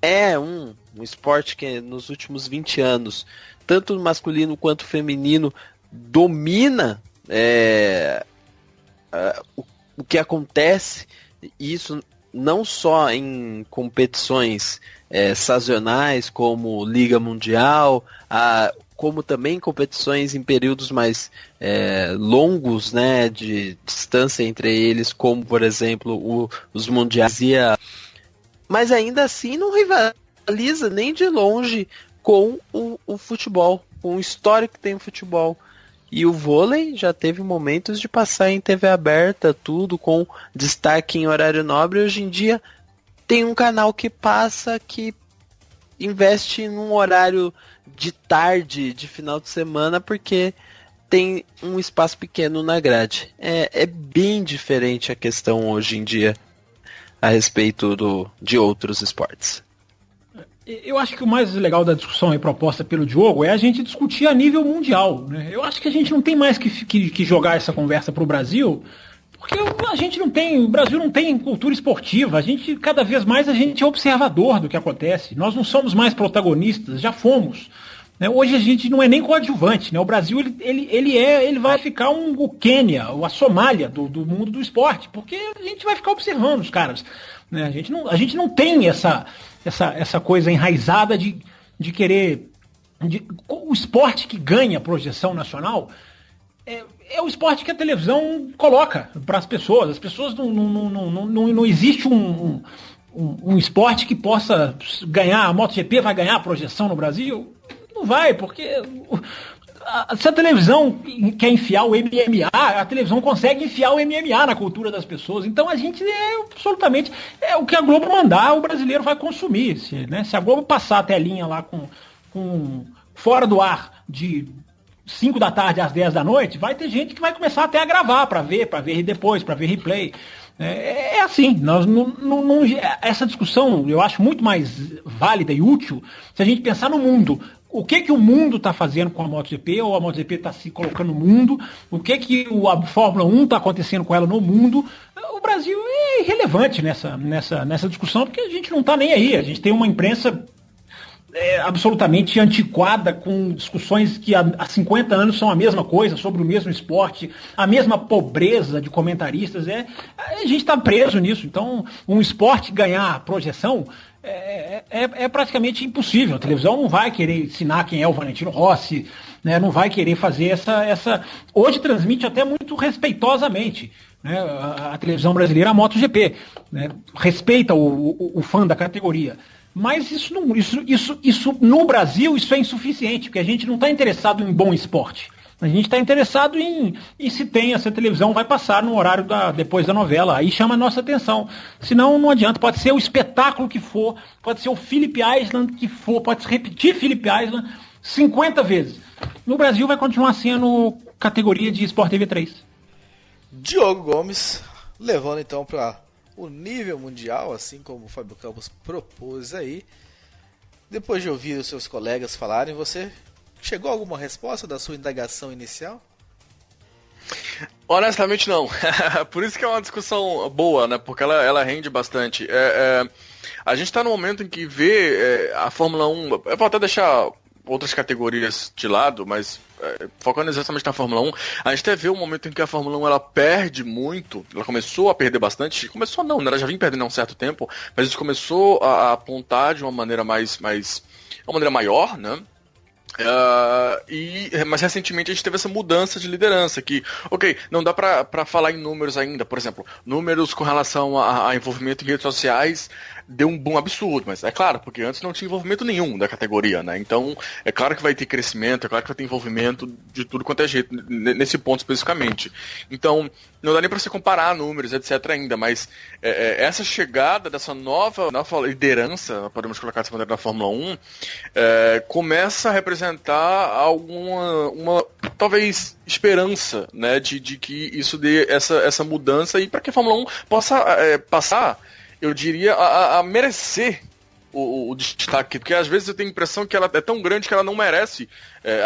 é um esporte que nos últimos 20 anos, tanto masculino quanto feminino, domina o que acontece, isso não só em competições sazonais, como Liga Mundial, como também competições em períodos mais longos, né, de distância entre eles, como, por exemplo, os Mundiais. Mas ainda assim não rivaliza nem de longe com o futebol, com o histórico que tem o futebol. E o vôlei já teve momentos de passar em TV aberta, tudo com destaque em horário nobre. Hoje em dia tem um canal que passa, que investe num horário de tarde, de final de semana, porque tem um espaço pequeno na grade. É bem diferente a questão hoje em dia a respeito de outros esportes. Eu acho que o mais legal da discussão aí proposta pelo Diogo é a gente discutir a nível mundial, né? Eu acho que a gente não tem mais que jogar essa conversa para o Brasil, Porque a gente não tem, o Brasil não tem cultura esportiva, cada vez mais a gente é observador do que acontece, nós não somos mais protagonistas, já fomos. Né? Hoje a gente não é nem coadjuvante, né? O Brasil ele vai ficar o Quênia, a Somália do mundo do esporte, porque a gente vai ficar observando os caras. Né? A gente não tem essa coisa enraizada de querer... o esporte que ganha projeção nacional é o esporte que a televisão coloca para as pessoas. As pessoas não existe um esporte que possa ganhar, a MotoGP vai ganhar a projeção no Brasil? Não vai, porque se a televisão quer enfiar o MMA, a televisão consegue enfiar o MMA na cultura das pessoas. Então a gente absolutamente, o que a Globo mandar, o brasileiro vai consumir. Se a Globo passar a telinha lá com fora do ar de 5 da tarde às 10 da noite, vai ter gente que vai começar até a gravar para ver depois, para ver replay. É assim, essa discussão eu acho muito mais válida e útil se a gente pensar no mundo. O que o mundo está fazendo com a MotoGP, ou a MotoGP está se colocando no mundo, o que a Fórmula 1 está acontecendo com ela no mundo. O Brasil é irrelevante nessa discussão, porque a gente não está nem aí. A gente tem uma imprensa absolutamente antiquada, com discussões que há 50 anos são a mesma coisa, sobre o mesmo esporte, a mesma pobreza de comentaristas. A gente está preso nisso. Então, um esporte ganhar projeção é praticamente impossível. A televisão não vai querer ensinar quem é o Valentino Rossi, né? Não vai querer fazer essa... Hoje transmite até muito respeitosamente, né? A televisão brasileira, a MotoGP, né? Respeita o fã da categoria. Mas isso no Brasil isso é insuficiente, porque a gente não está interessado em bom esporte. A gente está interessado em se essa televisão vai passar no horário depois da novela. Aí chama a nossa atenção. Senão não adianta. Pode ser o espetáculo que for, pode ser o Phillip Island que for, pode se repetir Phillip Island 50 vezes. No Brasil vai continuar sendo categoria de Sport TV 3. Diogo Gomes, levando então para o nível mundial, assim como o Fábio Campos propôs aí. Depois de ouvir os seus colegas falarem, você chegou a alguma resposta da sua indagação inicial? Honestamente não. Por isso que é uma discussão boa, né? Porque ela rende bastante. A gente está no momento em que vê a Fórmula 1... Eu vou até deixar outras categorias de lado, mas focando exatamente na Fórmula 1, a gente até vê um momento em que a Fórmula 1 ela perde muito, ela começou a perder bastante, começou não, ela já vinha perdendo há um certo tempo, mas a gente começou a apontar de uma maneira uma maneira maior, né? Mas recentemente a gente teve essa mudança de liderança que, ok, não dá pra falar em números ainda, por exemplo, números com relação a envolvimento em redes sociais deu um boom absurdo, mas é claro, porque antes não tinha envolvimento nenhum da categoria, né? Então é claro que vai ter crescimento, é claro que vai ter envolvimento de tudo quanto é jeito nesse ponto especificamente. Então não dá nem para você comparar números, etc. ainda, mas essa chegada dessa nova liderança, podemos colocar dessa maneira, da Fórmula 1, começa a representar uma talvez esperança, né, de que isso dê essa mudança e para que a Fórmula 1 possa passar, eu diria, a merecer o destaque, porque às vezes eu tenho a impressão que ela é tão grande que ela não merece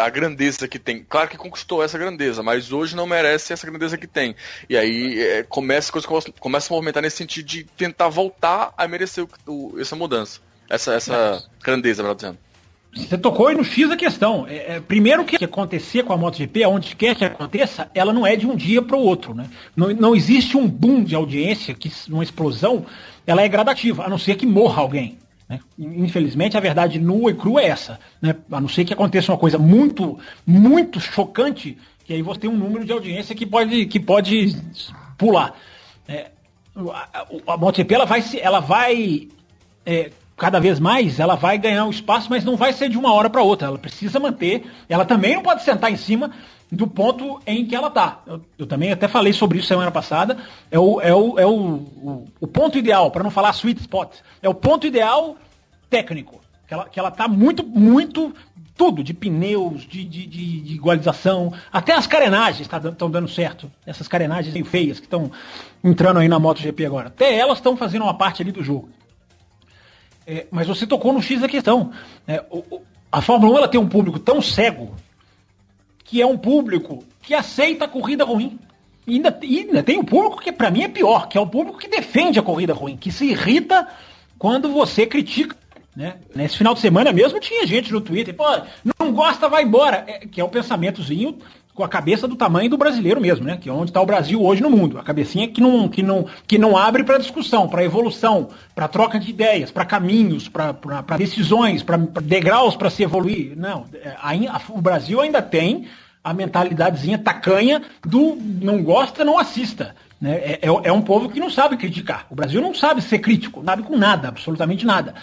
a grandeza que tem. Claro que conquistou essa grandeza, mas hoje não merece essa grandeza que tem. E aí começa a movimentar nesse sentido de tentar voltar a merecer essa mudança, essa grandeza, melhor dizendo. Você tocou aí no X da questão. Primeiro, que acontecer com a MotoGP, onde quer que aconteça, ela não é de um dia para o outro, né? Não existe um boom de audiência, uma explosão, ela é gradativa, a não ser que morra alguém. Né? Infelizmente, a verdade nua e crua é essa. Né? A não ser que aconteça uma coisa muito, muito chocante, que aí você tem um número de audiência que pode pular. A MotoGP ela vai cada vez mais, ela vai ganhar um espaço, mas não vai ser de uma hora para outra. Ela precisa manter, ela também não pode sentar em cima do ponto em que ela está. Eu também até falei sobre isso semana passada. É o ponto ideal, para não falar sweet spot. É o ponto ideal técnico. Que ela está muito, muito, tudo, de pneus, de igualização, até as carenagens estão dando certo. Essas carenagens meio feias que estão entrando aí na MotoGP agora. Até elas estão fazendo uma parte ali do jogo. Mas você tocou no X da questão. A Fórmula 1 ela tem um público tão cego que é um público que aceita a corrida ruim. ainda tem o público que para mim é pior, que é o público que defende a corrida ruim, que se irrita quando você critica. Né? Nesse final de semana mesmo tinha gente no Twitter, pô, não gosta, vai embora. Que é o pensamentozinho com a cabeça do tamanho do brasileiro mesmo, né? Que é onde está o Brasil hoje no mundo. A cabecinha que não abre para discussão, para evolução, para troca de ideias, para caminhos, para decisões, para degraus para se evoluir. Não, o Brasil ainda tem a mentalidadezinha tacanha do não gosta, não assista. Né? É um povo que não sabe criticar. O Brasil não sabe ser crítico, não sabe com nada, absolutamente nada.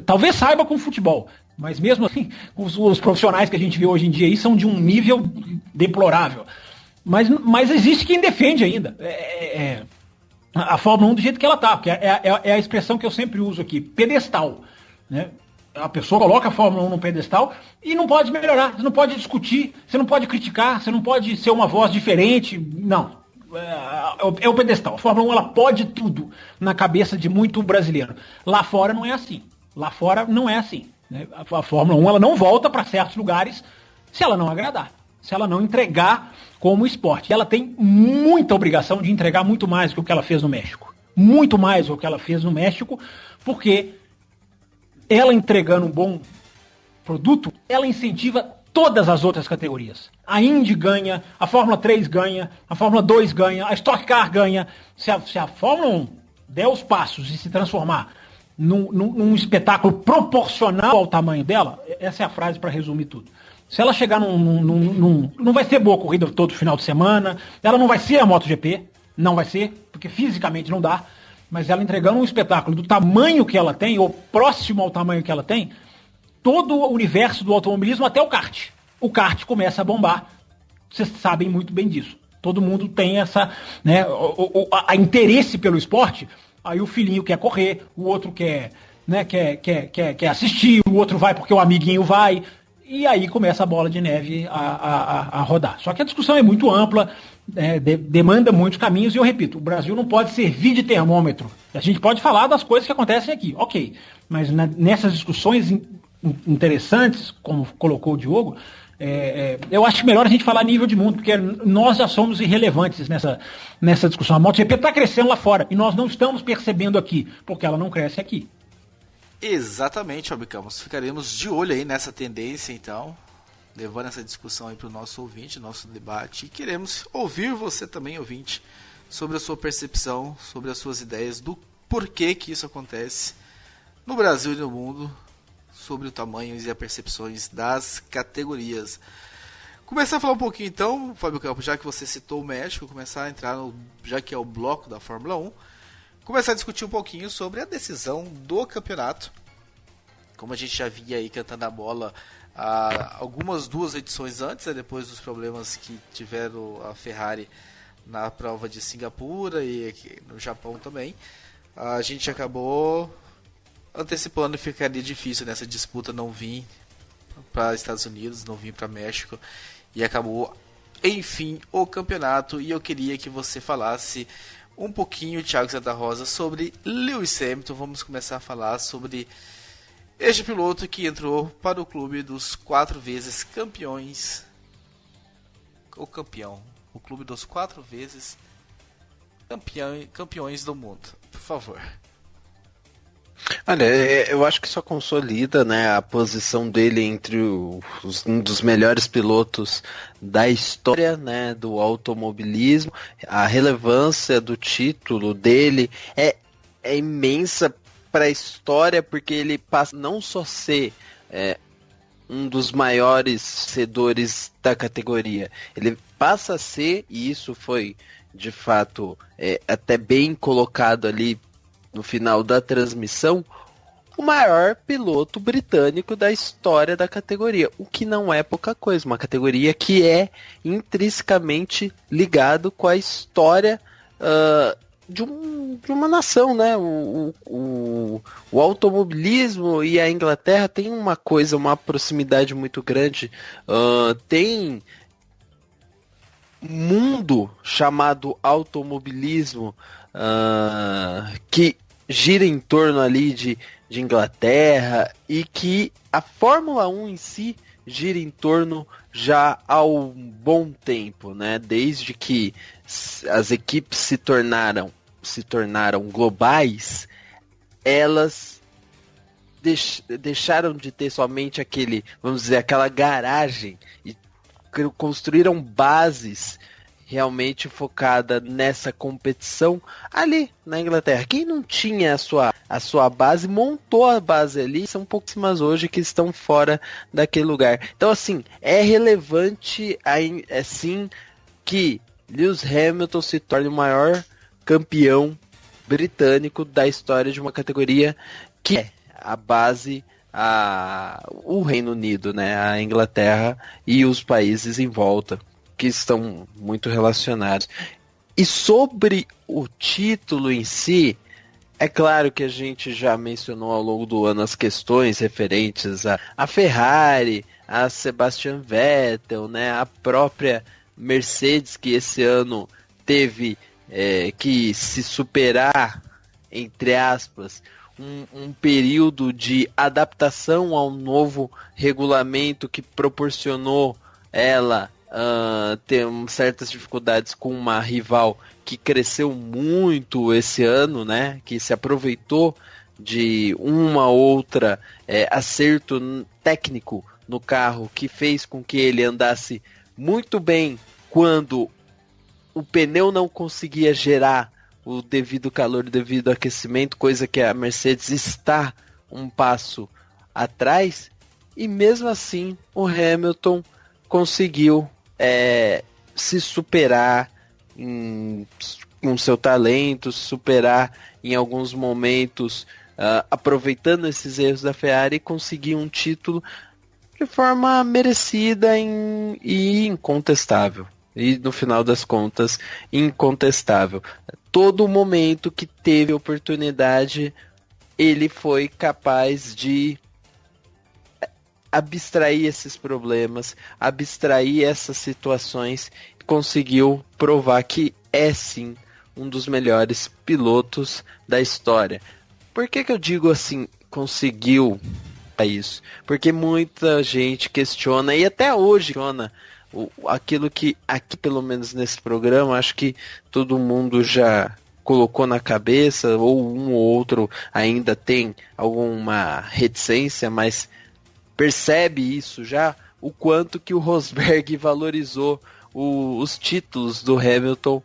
Talvez saiba com futebol, mas mesmo assim, os profissionais que a gente vê hoje em dia aí são de um nível deplorável. Mas existe quem defende ainda. A Fórmula 1 do jeito que ela está, porque é a expressão que eu sempre uso aqui, pedestal. Né? A pessoa coloca a Fórmula 1 no pedestal e não pode melhorar, você não pode discutir, você não pode criticar, você não pode ser uma voz diferente, não. É o pedestal. A Fórmula 1 ela pode tudo na cabeça de muito brasileiro. Lá fora não é assim. Lá fora não é assim. Né? A Fórmula 1 ela não volta para certos lugares se ela não agradar, se ela não entregar como esporte. Ela tem muita obrigação de entregar muito mais do que o que ela fez no México. Muito mais do que ela fez no México, porque ela entregando um bom produto, ela incentiva todas as outras categorias. A Indy ganha, a Fórmula 3 ganha, a Fórmula 2 ganha, a Stock Car ganha. Se a Fórmula 1 der os passos e se transformar num espetáculo proporcional ao tamanho dela, essa é a frase para resumir tudo. Se ela chegar não vai ser boa corrida todo final de semana, ela não vai ser a MotoGP, não vai ser, porque fisicamente não dá, mas ela entregando um espetáculo do tamanho que ela tem, ou próximo ao tamanho que ela tem, todo o universo do automobilismo, até o kart. O kart começa a bombar. Vocês sabem muito bem disso. Todo mundo tem essa, né, a interesse pelo esporte. Aí o filhinho quer correr, o outro quer assistir, o outro vai porque o amiguinho vai. E aí começa a bola de neve a rodar. Só que a discussão é muito ampla, demanda muitos caminhos, e eu repito, o Brasil não pode servir de termômetro. A gente pode falar das coisas que acontecem aqui, ok. Mas nessas discussões interessantes, como colocou o Diogo, eu acho melhor a gente falar a nível de mundo, porque nós já somos irrelevantes nessa discussão. A MotoGP está crescendo lá fora e nós não estamos percebendo aqui, porque ela não cresce aqui. Exatamente, Fabicamos. Ficaremos de olho aí nessa tendência, então, levando essa discussão aí para o nosso ouvinte, nosso debate. E queremos ouvir você também, ouvinte, sobre a sua percepção, sobre as suas ideias do porquê que isso acontece no Brasil e no mundo, sobre o tamanho e as percepções das categorias. Começar a falar um pouquinho então, Fábio Campos, já que você citou o México, começar a entrar já que é o bloco da Fórmula 1, começar a discutir um pouquinho sobre a decisão do campeonato. Como a gente já via aí cantando a bola duas edições antes, depois dos problemas que tiveram a Ferrari na prova de Singapura e aqui no Japão também, a gente acabou antecipando e ficaria difícil nessa disputa não vir para Estados Unidos, não vir para México, e acabou, enfim, o campeonato. E eu queria que você falasse um pouquinho, Thiago Santa Rosa, sobre Lewis Hamilton. Vamos começar a falar sobre este piloto que entrou para o clube dos 4 vezes campeões, o clube dos 4 vezes campeões do mundo, por favor. Olha, eu acho que isso consolida, né, a posição dele entre um dos melhores pilotos da história, né, do automobilismo. A relevância do título dele é imensa para a história, porque ele passa não só ser um dos maiores vencedores da categoria, ele passa a ser, e isso foi de fato até bem colocado ali no final da transmissão, o maior piloto britânico da história da categoria, o que não é pouca coisa, uma categoria que é intrinsecamente ligado com a história de uma nação, né? O automobilismo e a Inglaterra tem uma proximidade muito grande, tem mundo chamado automobilismo que gira em torno ali de Inglaterra, e que a Fórmula 1 em si gira em torno já há um bom tempo, né? Desde que as equipes se tornaram globais, elas deixaram de ter somente aquele, vamos dizer, aquela garagem e construíram bases realmente focada nessa competição ali na Inglaterra. Quem não tinha a sua base, montou a base ali, são pouquíssimas hoje que estão fora daquele lugar. Então, assim, é relevante assim que Lewis Hamilton se torne o maior campeão britânico da história de uma categoria que é a base, o Reino Unido, né, a Inglaterra e os países em volta, que estão muito relacionados. E sobre o título em si, é claro que a gente já mencionou ao longo do ano as questões referentes a Ferrari, a Sebastian Vettel, né, a própria Mercedes, que esse ano teve que se superar, entre aspas, um período de adaptação ao novo regulamento que proporcionou ela ter certas dificuldades com uma rival que cresceu muito esse ano, né? Que se aproveitou de uma outra acerto técnico no carro que fez com que ele andasse muito bem quando o pneu não conseguia gerar o devido calor, o devido aquecimento, coisa que a Mercedes está um passo atrás, e mesmo assim o Hamilton conseguiu se superar com seu talento, superar em alguns momentos, aproveitando esses erros da Ferrari, e conseguir um título de forma merecida e incontestável. E no final das contas, incontestável. Todo momento que teve oportunidade, ele foi capaz de abstrair esses problemas, abstrair essas situações, e conseguiu provar que é sim um dos melhores pilotos da história. Por que eu digo assim, conseguiu isso? Porque muita gente questiona, e até hoje questiona, aquilo que aqui, pelo menos nesse programa, acho que todo mundo já colocou na cabeça, ou um ou outro ainda tem alguma reticência, mas percebe isso já, o quanto que o Rosberg valorizou os títulos do Hamilton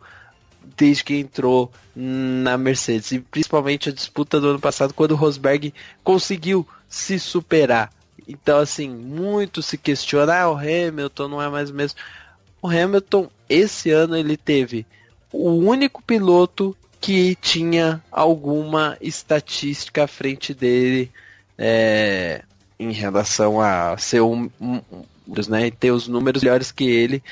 desde que entrou na Mercedes, e principalmente a disputa do ano passado, quando o Rosberg conseguiu se superar. Então, assim, muito se questiona, o Hamilton não é mais o mesmo. O Hamilton, esse ano, ele teve o único piloto que tinha alguma estatística à frente dele em relação a ser né, ter os números melhores que ele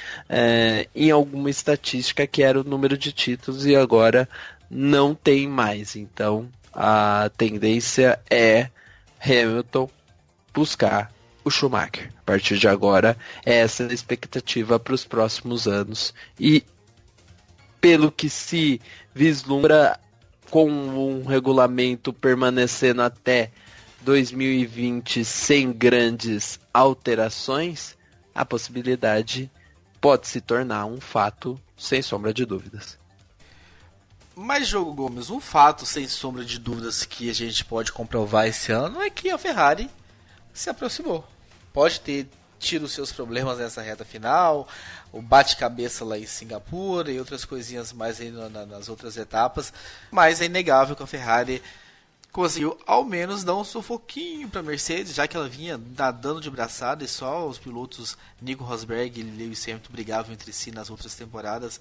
em alguma estatística, que era o número de títulos, e agora não tem mais. Então, a tendência é Hamilton buscar o Schumacher. A partir de agora, essa é a expectativa para os próximos anos. E pelo que se vislumbra, com um regulamento permanecendo até 2020 sem grandes alterações, a possibilidade pode se tornar um fato, sem sombra de dúvidas. Mas, Diogo Gomes, um fato sem sombra de dúvidas que a gente pode comprovar esse ano é que a Ferrari se aproximou. Pode ter tido seus problemas nessa reta final, o bate-cabeça lá em Singapura e outras coisinhas mais aí nas outras etapas, mas é inegável que a Ferrari conseguiu ao menos dar um sufoquinho para a Mercedes, já que ela vinha nadando de braçada e só os pilotos Nico Rosberg e Lewis Hamilton brigavam entre si nas outras temporadas.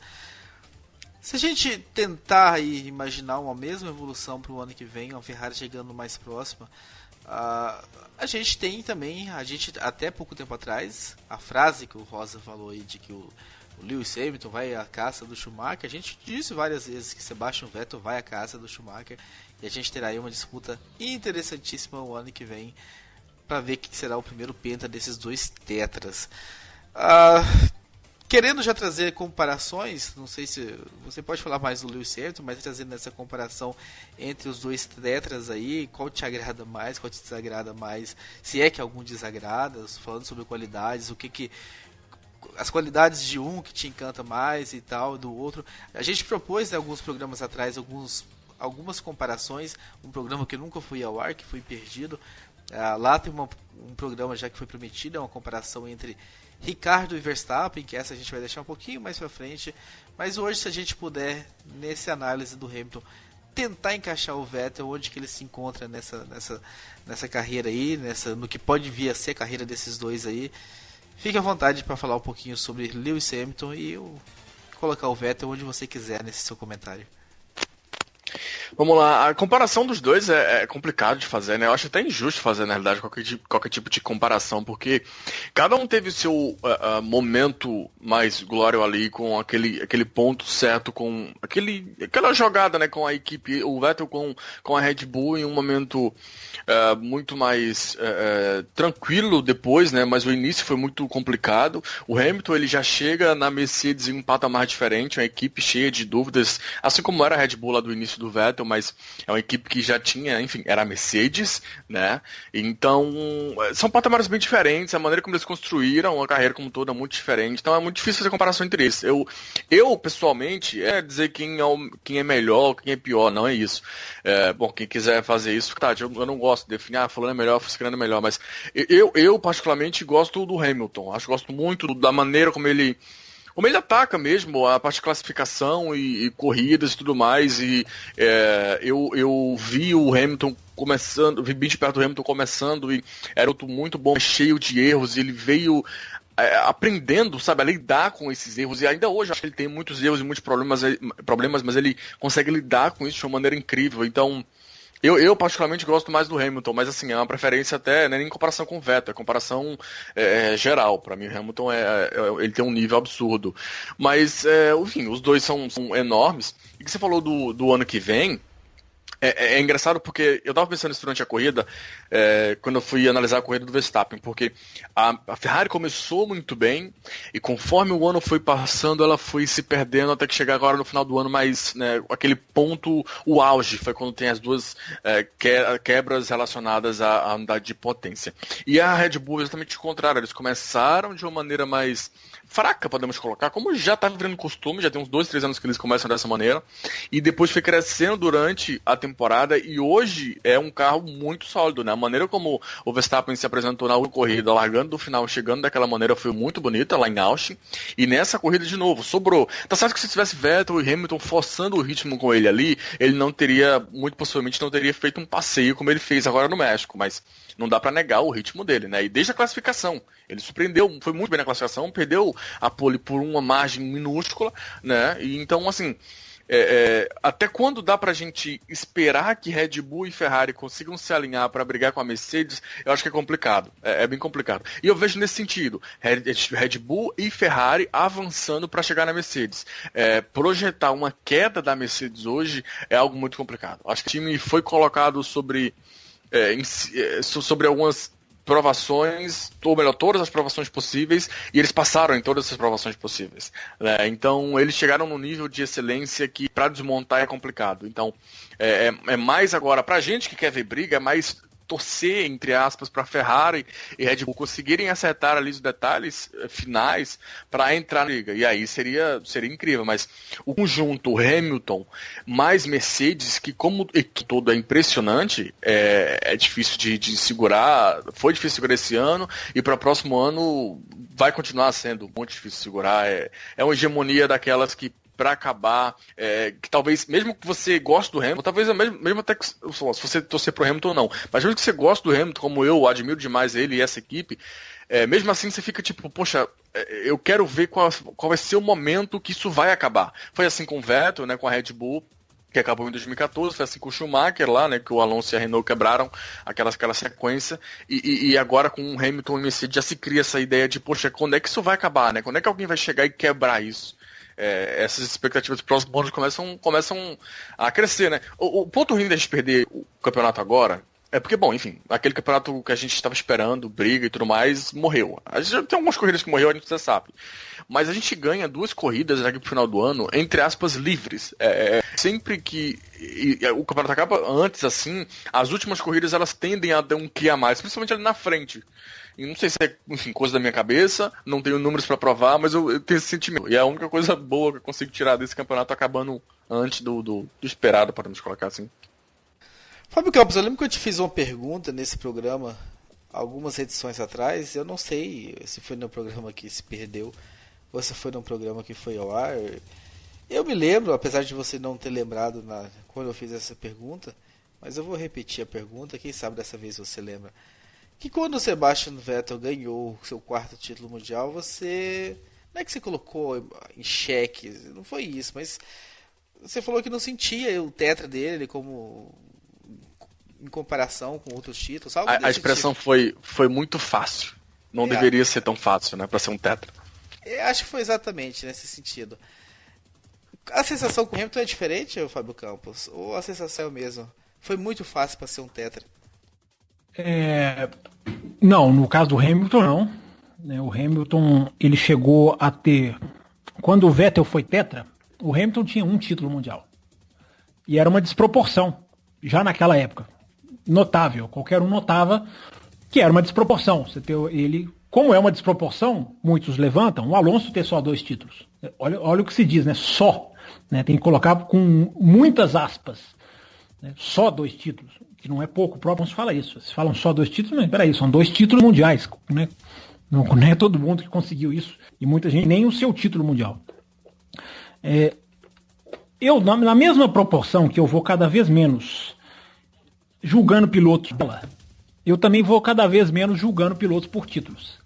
Se a gente tentar aí imaginar uma mesma evolução para o ano que vem, a Ferrari chegando mais próxima, a gente tem também, até pouco tempo atrás, a frase que o Rosa falou aí de que o Lewis Hamilton vai à caça do Schumacher, a gente disse várias vezes que Sebastian Vettel vai à caça do Schumacher, e a gente terá aí uma disputa interessantíssima o ano que vem, para ver quem será o primeiro penta desses dois tetras. querendo já trazer comparações, não sei se você pode falar mais do Lewis Hamilton, mas trazendo essa comparação entre os dois tetras aí, qual te agrada mais, qual te desagrada mais, se é que algum desagrada, falando sobre qualidades, o que as qualidades de um que te encanta mais e tal, do outro. A gente propôs, né, alguns programas atrás, algumas comparações, um programa que nunca foi ao ar, que foi perdido. Lá tem um programa já que foi prometido, é uma comparação entre Ricardo e Verstappen, que essa a gente vai deixar um pouquinho mais pra frente, mas hoje, se a gente puder, nessa análise do Hamilton, tentar encaixar o Vettel onde que ele se encontra nessa carreira aí, no que pode vir a ser a carreira desses dois aí, fique à vontade para falar um pouquinho sobre Lewis Hamilton e colocar o Vettel onde você quiser nesse seu comentário. Vamos lá, a comparação dos dois é complicado de fazer, né? Eu acho até injusto fazer, na realidade, qualquer tipo de comparação, porque cada um teve seu momento mais glório ali, com aquele ponto certo, com aquela jogada, né, com a equipe, o Vettel com a Red Bull em um momento muito mais tranquilo depois, né? Mas o início foi muito complicado. O Hamilton, ele já chega na Mercedes em um patamar diferente, uma equipe cheia de dúvidas, assim como era a Red Bull lá do início do Vettel, mas é uma equipe que já tinha, enfim, era a Mercedes, né? Então, são patamares bem diferentes, a maneira como eles construíram a carreira como toda é muito diferente, então é muito difícil fazer comparação entre eles. Eu pessoalmente, dizer quem é melhor, quem é pior, não é isso. Bom, quem quiser fazer isso, tá, eu não gosto de definir, fulano é melhor, fulano é melhor, mas eu particularmente gosto do Hamilton, gosto muito da maneira como ele ataca mesmo a parte de classificação e corridas e tudo mais, e eu vi o Hamilton começando, vi bem de perto do Hamilton começando, e era muito bom, cheio de erros, e ele veio aprendendo, sabe, a lidar com esses erros, e ainda hoje acho que ele tem muitos erros e muitos problemas, mas ele consegue lidar com isso de uma maneira incrível. Então, eu particularmente gosto mais do Hamilton, mas assim, é uma preferência até, não é nem em comparação com o Vettel, é comparação geral. Para mim, o Hamilton ele tem um nível absurdo. Mas, enfim, os dois são enormes. E que você falou do ano que vem, é engraçado porque eu tava pensando nisso durante a corrida, quando eu fui analisar a corrida do Verstappen, porque a Ferrari começou muito bem, e conforme o ano foi passando, ela foi se perdendo até que chegar agora no final do ano, mas, né, aquele ponto, o auge, foi quando tem as duas quebras relacionadas à unidade de potência. E a Red Bull é exatamente o contrário, eles começaram de uma maneira mais fraca, podemos colocar, como já está virando costume, já tem uns 2, 3 anos que eles começam dessa maneira, e depois foi crescendo durante a temporada, e hoje é um carro muito sólido, né? A maneira como o Verstappen se apresentou na última corrida, largando do final, chegando daquela maneira, foi muito bonita lá em Austin, e nessa corrida de novo, sobrou. Tá certo que se tivesse Vettel e Hamilton forçando o ritmo com ele ali, ele muito possivelmente não teria feito um passeio como ele fez agora no México, mas não dá para negar o ritmo dele, né? E desde a classificação, ele surpreendeu, foi muito bem na classificação, perdeu a pole por uma margem minúscula, né? E então, assim, até quando dá pra gente esperar que Red Bull e Ferrari consigam se alinhar para brigar com a Mercedes, eu acho que é complicado, é bem complicado. E eu vejo nesse sentido, Red Bull e Ferrari avançando para chegar na Mercedes. Projetar uma queda da Mercedes hoje é algo muito complicado. Acho que o time foi colocado sobre algumas provações, ou melhor, todas as provações possíveis, e eles passaram em todas essas provações possíveis, né? Então eles chegaram num nível de excelência que para desmontar é complicado. Então é mais agora, pra gente que quer ver briga, é mais torcer, entre aspas, para Ferrari e Red Bull conseguirem acertar ali os detalhes finais para entrar na liga. E aí seria incrível, mas o conjunto Hamilton mais Mercedes, que como todo é impressionante, é difícil de segurar, foi difícil segurar esse ano, e para o próximo ano vai continuar sendo muito difícil segurar. É uma hegemonia daquelas que para acabar, que talvez, mesmo que você goste do Hamilton, talvez mesmo até que, se você torcer pro Hamilton ou não, mas mesmo que você goste do Hamilton, como eu admiro demais ele e essa equipe, mesmo assim você fica tipo, poxa, eu quero ver qual vai ser o momento que isso vai acabar. Foi assim com o Vettel, né, com a Red Bull, que acabou em 2014, foi assim com o Schumacher lá, né, que o Alonso e a Renault quebraram aquela sequência, e agora com o Hamilton e o Mercedes já se cria essa ideia de, poxa, quando é que isso vai acabar, né, quando é que alguém vai chegar e quebrar isso? Essas expectativas dos próximos anos começam a crescer, né? O ponto ruim da gente perder o campeonato agora É porque, bom, enfim, aquele campeonato que a gente estava esperando, briga e tudo mais, morreu. A gente já tem algumas corridas que morreu, a gente já sabe. Mas a gente ganha 2 corridas aqui pro final do ano, entre aspas, livres. Sempre que o campeonato acaba antes, assim, as últimas corridas elas tendem a dar um que a mais, principalmente ali na frente. E não sei se é, enfim, coisa da minha cabeça, não tenho números pra provar, mas eu tenho esse sentimento. E é a única coisa boa que eu consigo tirar desse campeonato acabando antes do esperado, podemos colocar assim. Fábio Campos, eu lembro que eu te fiz uma pergunta nesse programa algumas edições atrás. Eu não sei se foi no programa que se perdeu ou se foi no programa que foi ao ar. Eu me lembro, apesar de você não ter lembrado quando eu fiz essa pergunta, mas eu vou repetir a pergunta, quem sabe dessa vez você lembra. Que quando o Sebastian Vettel ganhou o seu 4º título mundial, você... Não é que você colocou em xeque, não foi isso, mas você falou que não sentia o tetra dele como... em comparação com outros títulos. A expressão foi muito fácil. Não deveria ser tão fácil, né, para ser um tetra. Eu acho que foi exatamente nesse sentido. A sensação com o Hamilton é diferente, Fábio Campos? Ou a sensação é a mesma? Foi muito fácil para ser um tetra? Não, no caso do Hamilton não. O Hamilton, ele chegou a ter... Quando o Vettel foi tetra, o Hamilton tinha um título mundial. E era uma desproporção, já naquela época. Notável, qualquer um notava que era uma desproporção. Você ter ele, como é uma desproporção, muitos levantam o Alonso ter só 2 títulos. Olha o que se diz, né? Só, né? Tem que colocar com muitas aspas, né? Só 2 títulos, que não é pouco. O próprio Alonso fala isso. Se falam só 2 títulos, mas peraí, são 2 títulos mundiais, né? Não é todo mundo que conseguiu isso e muita gente nem o seu título mundial. Eu, na mesma proporção que eu vou cada vez menos julgando pilotos dela, eu também vou cada vez menos julgando pilotos por títulos.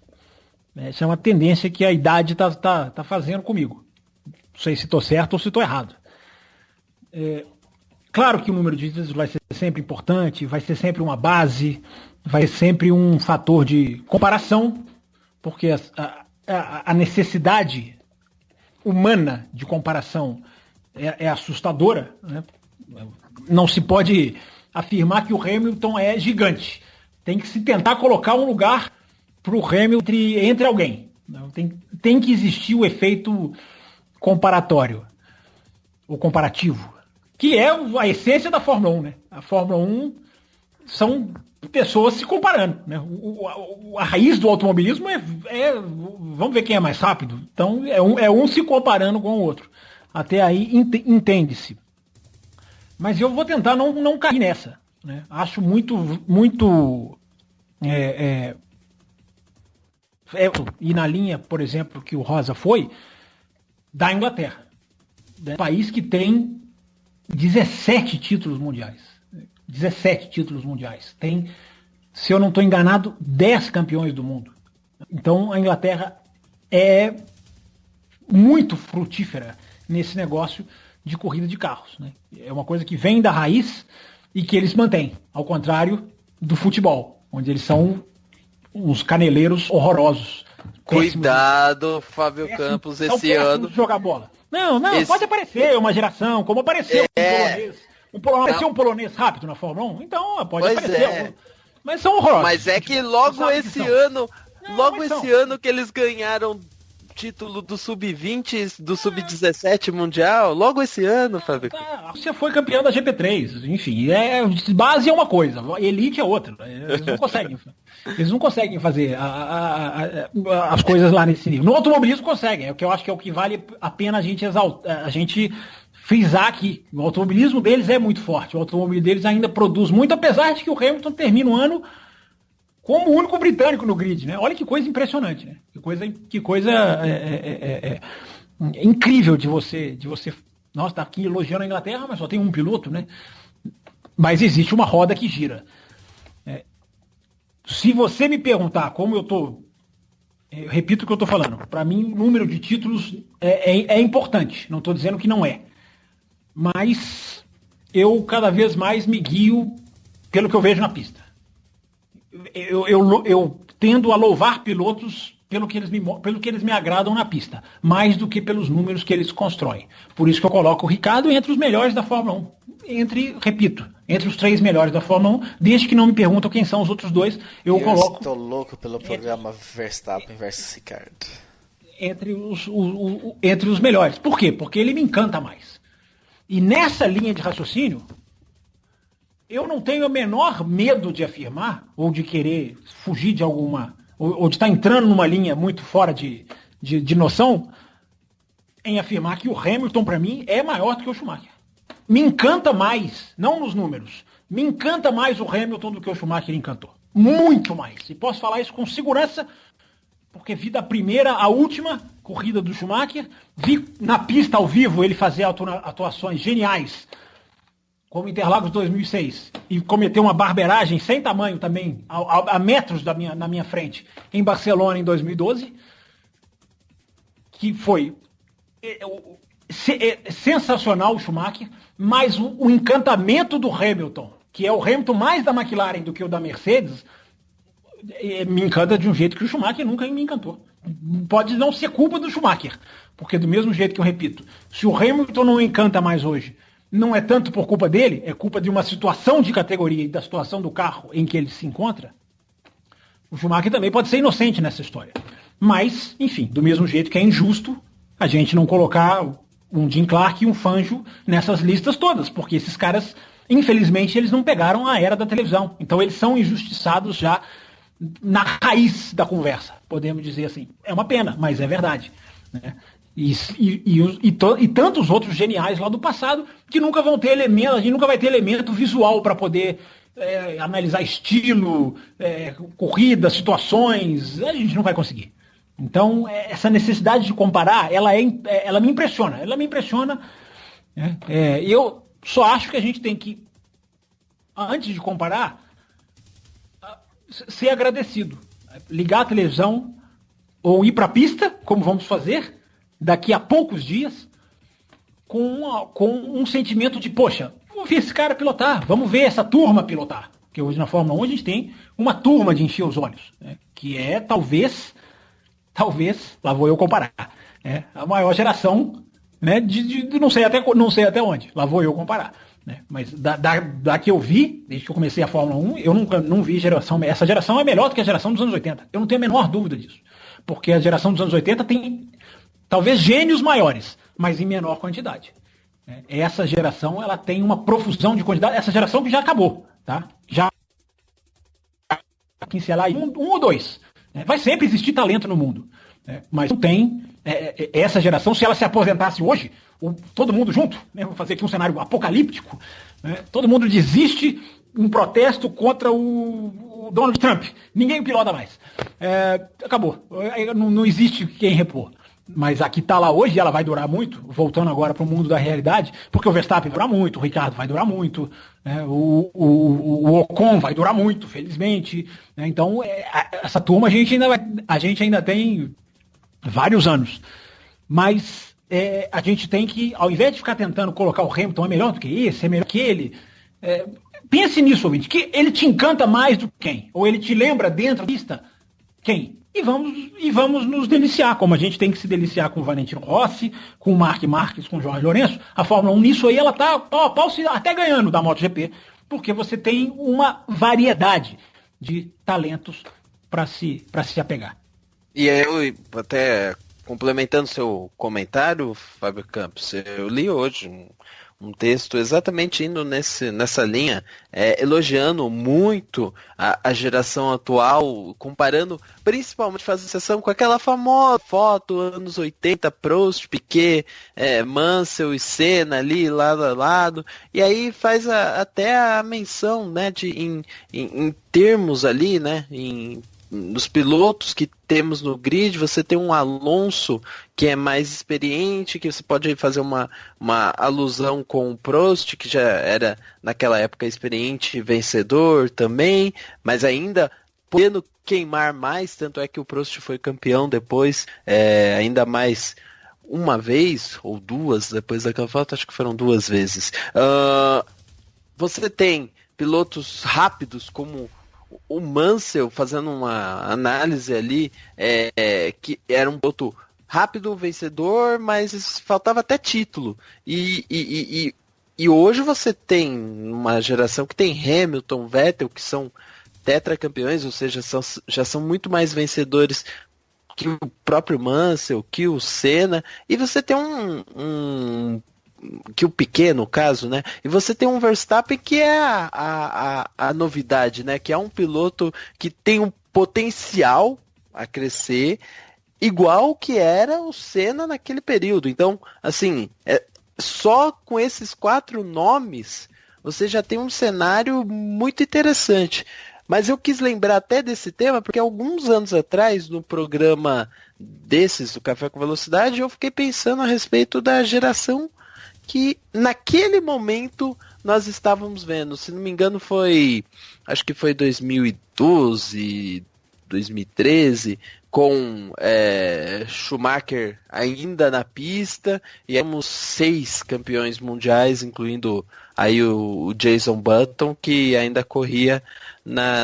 Essa é uma tendência que a idade tá fazendo comigo. Não sei se estou certo ou se estou errado. Claro que o número de títulos vai ser sempre importante, vai ser sempre uma base, vai ser sempre um fator de comparação, porque a necessidade humana de comparação é assustadora, né? Não se pode afirmar que o Hamilton é gigante. Tem que se tentar colocar um lugar para o Hamilton entre alguém. Tem que existir o efeito comparatório, ou comparativo, que é a essência da Fórmula 1. Né? A Fórmula 1 são pessoas se comparando. Né? A raiz do automobilismo vamos ver quem é mais rápido. Então é um se comparando com o outro. Até aí entende-se. Mas eu vou tentar não cair nessa. Né? Acho muito e na linha, por exemplo, que o Rosa foi, da Inglaterra. Né? País que tem 17 títulos mundiais. 17 títulos mundiais. Tem, se eu não estou enganado, 10 campeões do mundo. Então a Inglaterra é muito frutífera nesse negócio de corrida de carros. Né? É uma coisa que vem da raiz e que eles mantêm, ao contrário do futebol, onde eles são uns caneleiros horrorosos. Cuidado, Fábio Campos, esse ano. De jogar bola. Não, pode aparecer uma geração, como apareceu um polonês rápido na Fórmula 1, então pode aparecer. Mas são horrorosos. Mas é que logo esse ano, ano que eles ganharam título do Sub-20, do Sub-17 mundial, logo esse ano, Fábio. Você foi campeão da GP3, enfim, base é uma coisa, elite é outra. Eles não conseguem fazer as coisas lá nesse nível. No automobilismo conseguem, é o que eu acho que é o que vale a pena a gente exaltar, a gente frisar aqui. O automobilismo deles é muito forte, o automobilismo deles ainda produz muito, apesar de que o Hamilton termina o ano como o único britânico no grid, né? Olha que coisa impressionante, né? Que coisa incrível de você. Nossa, tá aqui elogiando a Inglaterra, mas só tem um piloto, né? Mas existe uma roda que gira. Se você me perguntar como eu repito o que eu tô falando. Para mim, o número de títulos é importante. Não estou dizendo que não é. Mas eu cada vez mais me guio pelo que eu vejo na pista. Eu tendo a louvar pilotos pelo que eles me agradam na pista, mais do que pelos números que eles constroem. Por isso que eu coloco o Ricciardo entre os melhores da Fórmula 1. Entre os 3 melhores da Fórmula 1, desde que não me perguntam quem são os outros 2, eu coloco... Estou louco pelo programa Verstappen versus Ricciardo. Entre os melhores. Por quê? Porque ele me encanta mais. E nessa linha de raciocínio, eu não tenho o menor medo de afirmar, ou de querer fugir de alguma... ou de estar entrando numa linha muito fora de noção, em afirmar que o Hamilton, para mim, é maior do que o Schumacher. Me encanta mais, não nos números, me encanta mais o Hamilton do que o Schumacher encantou. Muito mais. E posso falar isso com segurança, porque vi da primeira à última corrida do Schumacher, vi na pista ao vivo ele fazer atuações geniais, como Interlagos 2006, e cometeu uma barbeiragem sem tamanho também, a metros na minha frente, em Barcelona em 2012, que foi sensacional o Schumacher, mas o encantamento do Hamilton, que é o Hamilton mais da McLaren do que o da Mercedes, me encanta de um jeito que o Schumacher nunca me encantou. Pode não ser culpa do Schumacher, porque do mesmo jeito que eu repito, se o Hamilton não encanta mais hoje, não é tanto por culpa dele, é culpa de uma situação de categoria e da situação do carro em que ele se encontra. O Schumacher também pode ser inocente nessa história. Mas, enfim, do mesmo jeito que é injusto a gente não colocar um Jim Clark e um Fangio nessas listas todas, porque esses caras, infelizmente, eles não pegaram a era da televisão. Então eles são injustiçados já na raiz da conversa, podemos dizer assim. É uma pena, mas é verdade, né? E tantos outros geniais lá do passado que nunca vão ter elemento, a gente nunca vai ter elemento visual para poder analisar estilo, corrida, situações, a gente não vai conseguir. Então, essa necessidade de comparar, ela me impressiona. Eu só acho que a gente tem que, antes de comparar, ser agradecido. Ligar a televisão ou ir para a pista, como vamos fazer daqui a poucos dias, com um sentimento de, poxa, vamos ver esse cara pilotar, vamos ver essa turma pilotar. Porque hoje na Fórmula 1 a gente tem uma turma de encher os olhos, né? Que é talvez, lá vou eu comparar, a maior geração, né, de não sei até onde, lá vou eu comparar, né? Mas da que eu vi, desde que eu comecei a Fórmula 1, eu não vi essa geração é melhor do que a geração dos anos 80, eu não tenho a menor dúvida disso, porque a geração dos anos 80 tem talvez gênios maiores, mas em menor quantidade. Essa geração, ela tem uma profusão de quantidade, essa geração que já acabou, tá? Já pincelar um ou dois. Vai sempre existir talento no mundo, mas não tem essa geração, se ela se aposentasse hoje, todo mundo junto, né, vou fazer aqui um cenário apocalíptico, né, todo mundo desiste em protesto contra o Donald Trump, ninguém pilota mais, acabou, não existe quem repor. Mas a que está lá hoje, ela vai durar muito, voltando agora para o mundo da realidade, porque o Verstappen vai durar muito, o Ricciardo vai durar muito, né, o Ocon vai durar muito, felizmente, né, então essa turma a gente ainda tem vários anos, mas a gente tem que, ao invés de ficar tentando colocar o Hamilton é melhor do que esse, é melhor que ele, pense nisso, ouvinte, que ele te encanta mais do que quem, ou ele te lembra dentro da pista quem? E vamos nos deliciar, como a gente tem que se deliciar com o Valentino Rossi, com o Marc Marques, com o Jorge Lourenço. A Fórmula 1 nisso aí, ela tá pau a pau, até ganhando da MotoGP, porque você tem uma variedade de talentos para se apegar. E eu, até complementando seu comentário, Fábio Campos, eu li hoje um texto exatamente indo nessa linha, elogiando muito a geração atual, comparando, principalmente fazendo sessão com aquela famosa foto, anos 80, Prost, Piquet, Mansell e Senna ali, lado a lado, e aí faz até a menção, né, em termos ali, né, nos pilotos que temos no grid, você tem um Alonso que é mais experiente, que você pode fazer uma alusão com o Prost, que já era naquela época experiente e vencedor também, mas ainda podendo queimar mais, tanto é que o Prost foi campeão depois, ainda mais uma vez ou duas, depois daquela volta, acho que foram 2 vezes. Você tem pilotos rápidos como o Mansell, fazendo uma análise ali, que era um piloto rápido, vencedor, mas faltava até título. E hoje você tem uma geração que tem Hamilton, Vettel, que são tetracampeões, ou seja, já são muito mais vencedores que o próprio Mansell, que o Senna, e você tem que o Piquet, no caso, né? E você tem um Verstappen que é a novidade, né? Que é um piloto que tem um potencial a crescer, igual que era o Senna naquele período. Então, assim, só com esses 4 nomes, você já tem um cenário muito interessante. Mas eu quis lembrar até desse tema, porque alguns anos atrás, no programa desses, do Café com Velocidade, eu fiquei pensando a respeito da geração que naquele momento nós estávamos vendo. Se não me engano acho que foi 2012, 2013, com Schumacher ainda na pista, e temos 6 campeões mundiais, incluindo aí o Jason Button, que ainda corria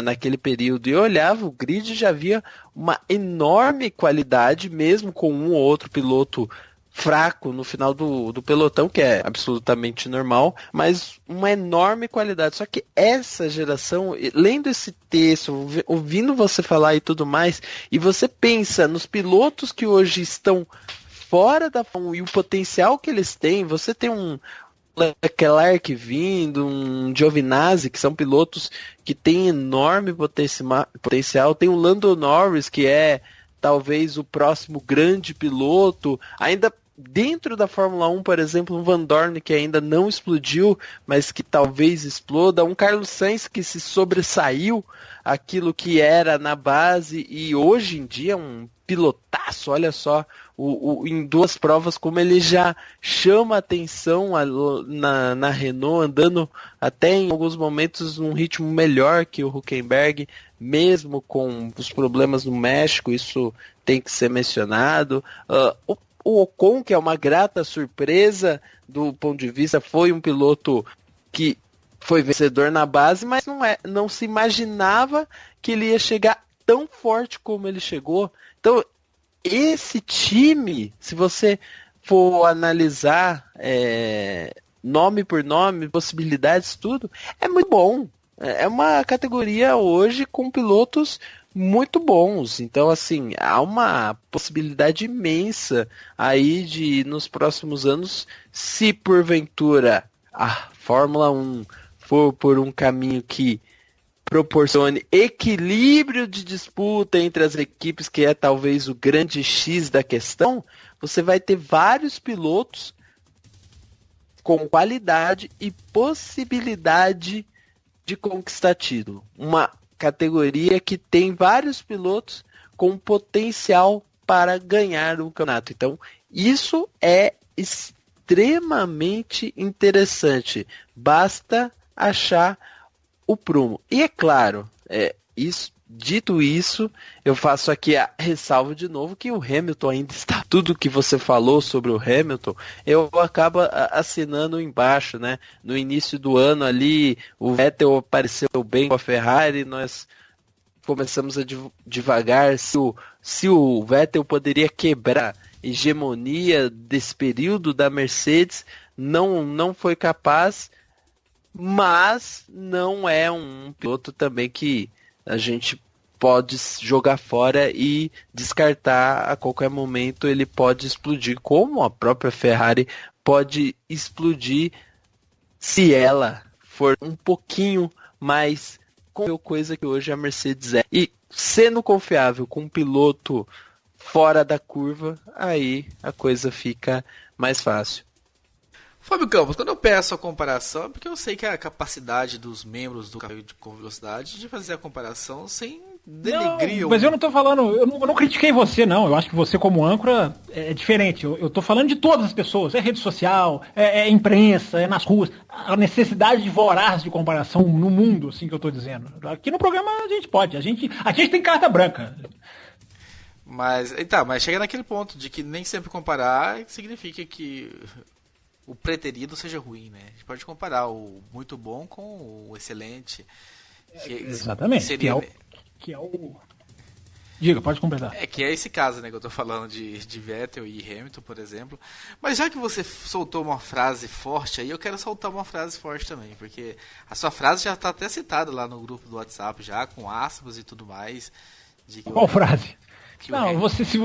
naquele período. E eu olhava o grid e já havia uma enorme qualidade, mesmo com um ou outro piloto fraco no final do pelotão, que é absolutamente normal, mas uma enorme qualidade. Só que essa geração, lendo esse texto, ouvindo você falar e tudo mais, e você pensa nos pilotos que hoje estão fora da Fórmula 1 e o potencial que eles têm, você tem um Leclerc vindo, um Giovinazzi, que são pilotos que têm enorme potencial, tem o Lando Norris, que é talvez o próximo grande piloto, ainda dentro da Fórmula 1, por exemplo, um Van Dorn que ainda não explodiu, mas que talvez exploda, um Carlos Sainz que se sobressaiu aquilo que era na base e hoje em dia um pilotaço, olha só, em 2 provas como ele já chama atenção na Renault, andando até em alguns momentos num ritmo melhor que o Hülkenberg, mesmo com os problemas no México, isso tem que ser mencionado. O Ocon, que é uma grata surpresa do ponto de vista, foi um piloto que foi vencedor na base, mas não se imaginava que ele ia chegar tão forte como ele chegou. Então, esse time, se você for analisar nome por nome, possibilidades, tudo, é muito bom. É uma categoria hoje com pilotos muito bons. Então, assim, há uma possibilidade imensa aí de, nos próximos anos, se porventura a Fórmula 1 for por um caminho que proporcione equilíbrio de disputa entre as equipes, que é talvez o grande X da questão, você vai ter vários pilotos com qualidade e possibilidade de conquistar título. Uma categoria que tem vários pilotos com potencial para ganhar o campeonato. Então, isso é extremamente interessante. Basta achar o prumo. E é claro, dito isso, eu faço aqui a ressalva de novo que o Hamilton ainda está. Tudo que você falou sobre o Hamilton, eu acabo assinando embaixo, né? No início do ano ali, o Vettel apareceu bem com a Ferrari, nós começamos a devagar se o Vettel poderia quebrar a hegemonia desse período da Mercedes, não foi capaz, mas não é um piloto também que a gente pode jogar fora e descartar a qualquer momento. Ele pode explodir, como a própria Ferrari pode explodir se ela for um pouquinho mais coisa que hoje a Mercedes é. E sendo confiável com um piloto fora da curva, aí a coisa fica mais fácil. Fábio Campos, quando eu peço a comparação, é porque eu sei que a capacidade dos membros do Café com Velocidade de fazer a comparação sem denegrir. Mas eu não tô falando, eu não critiquei você, não. Eu acho que você, como âncora, é diferente. Eu tô falando de todas as pessoas. É rede social, é imprensa, é nas ruas. A necessidade de voraz de comparação no mundo, assim que eu tô dizendo. Aqui no programa a gente pode. A gente tem carta branca. Mas chega naquele ponto de que nem sempre comparar significa que o preterido seja ruim, né? A gente pode comparar o muito bom com o excelente. Exatamente. Seria... Que é o... Diga, pode completar. É que é esse caso, né, que eu tô falando de Vettel e Hamilton, por exemplo. Mas já que você soltou uma frase forte aí, eu quero soltar uma frase forte também, porque a sua frase já tá até citada lá no grupo do WhatsApp, já, com aspas e tudo mais. Qual frase? Não, se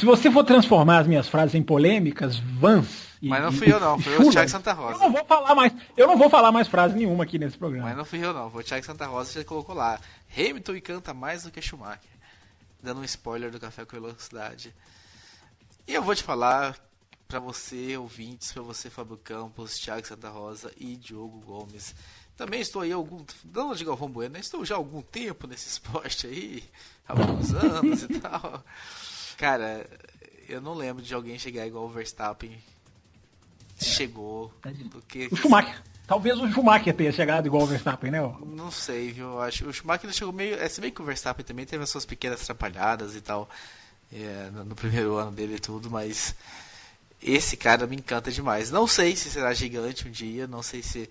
você for transformar as minhas frases em polêmicas, vãs... Mas não fui eu não, foi o Thiago Santa Rosa. Eu não vou falar mais frase nenhuma aqui nesse programa. Mas não fui eu não, foi o Thiago Santa Rosa que já colocou lá. Hamilton encanta mais do que Schumacher. Dando um spoiler do Café com Velocidade. E eu vou te falar pra você, ouvintes, pra você, Fábio Campos, Thiago Santa Rosa e Diogo Gomes. Também estou aí não digo Galvão Bueno, né? Estou já há algum tempo nesse esporte aí, há alguns anos e tal. Cara, eu não lembro de alguém chegar igual o Verstappen chegou. O Schumacher. Talvez o Schumacher tenha chegado igual o Verstappen, né? Não sei, viu? Eu acho que o Schumacher chegou meio... se bem que o Verstappen também teve as suas pequenas atrapalhadas e tal, no primeiro ano dele e tudo, mas esse cara me encanta demais. Não sei se será gigante um dia, não sei se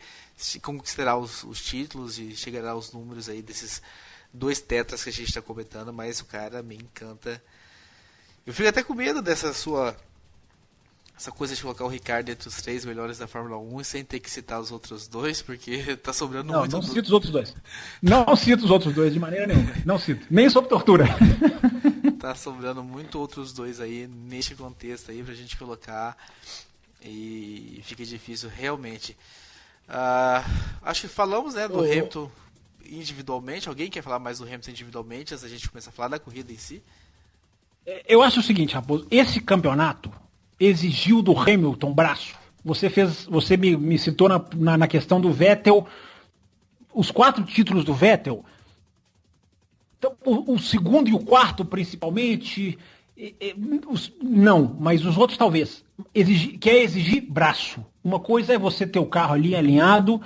conquistará os títulos e chegará aos números aí desses 2 tetras que a gente está comentando, mas o cara me encanta. Eu fico até com medo dessa essa coisa de colocar o Ricciardo entre os 3 melhores da Fórmula 1 sem ter que citar os outros 2, porque tá sobrando muito. Não cito os outros 2. Não cito os outros 2 de maneira nenhuma. Não cito. Nem sob tortura. Tá sobrando muito outros 2 aí neste contexto aí pra gente colocar. E fica difícil realmente. Acho que falamos, né, do Hamilton individualmente. Alguém quer falar mais do Hamilton individualmente antes da gente começar a falar da corrida em si? Eu acho o seguinte, Raposo. Esse campeonato exigiu do Hamilton braço. Você me citou na questão do Vettel, os 4 títulos do Vettel. Então, o segundo e o quarto, principalmente, não, mas os outros talvez. Quer exigir braço. Uma coisa é você ter o carro ali alinhado,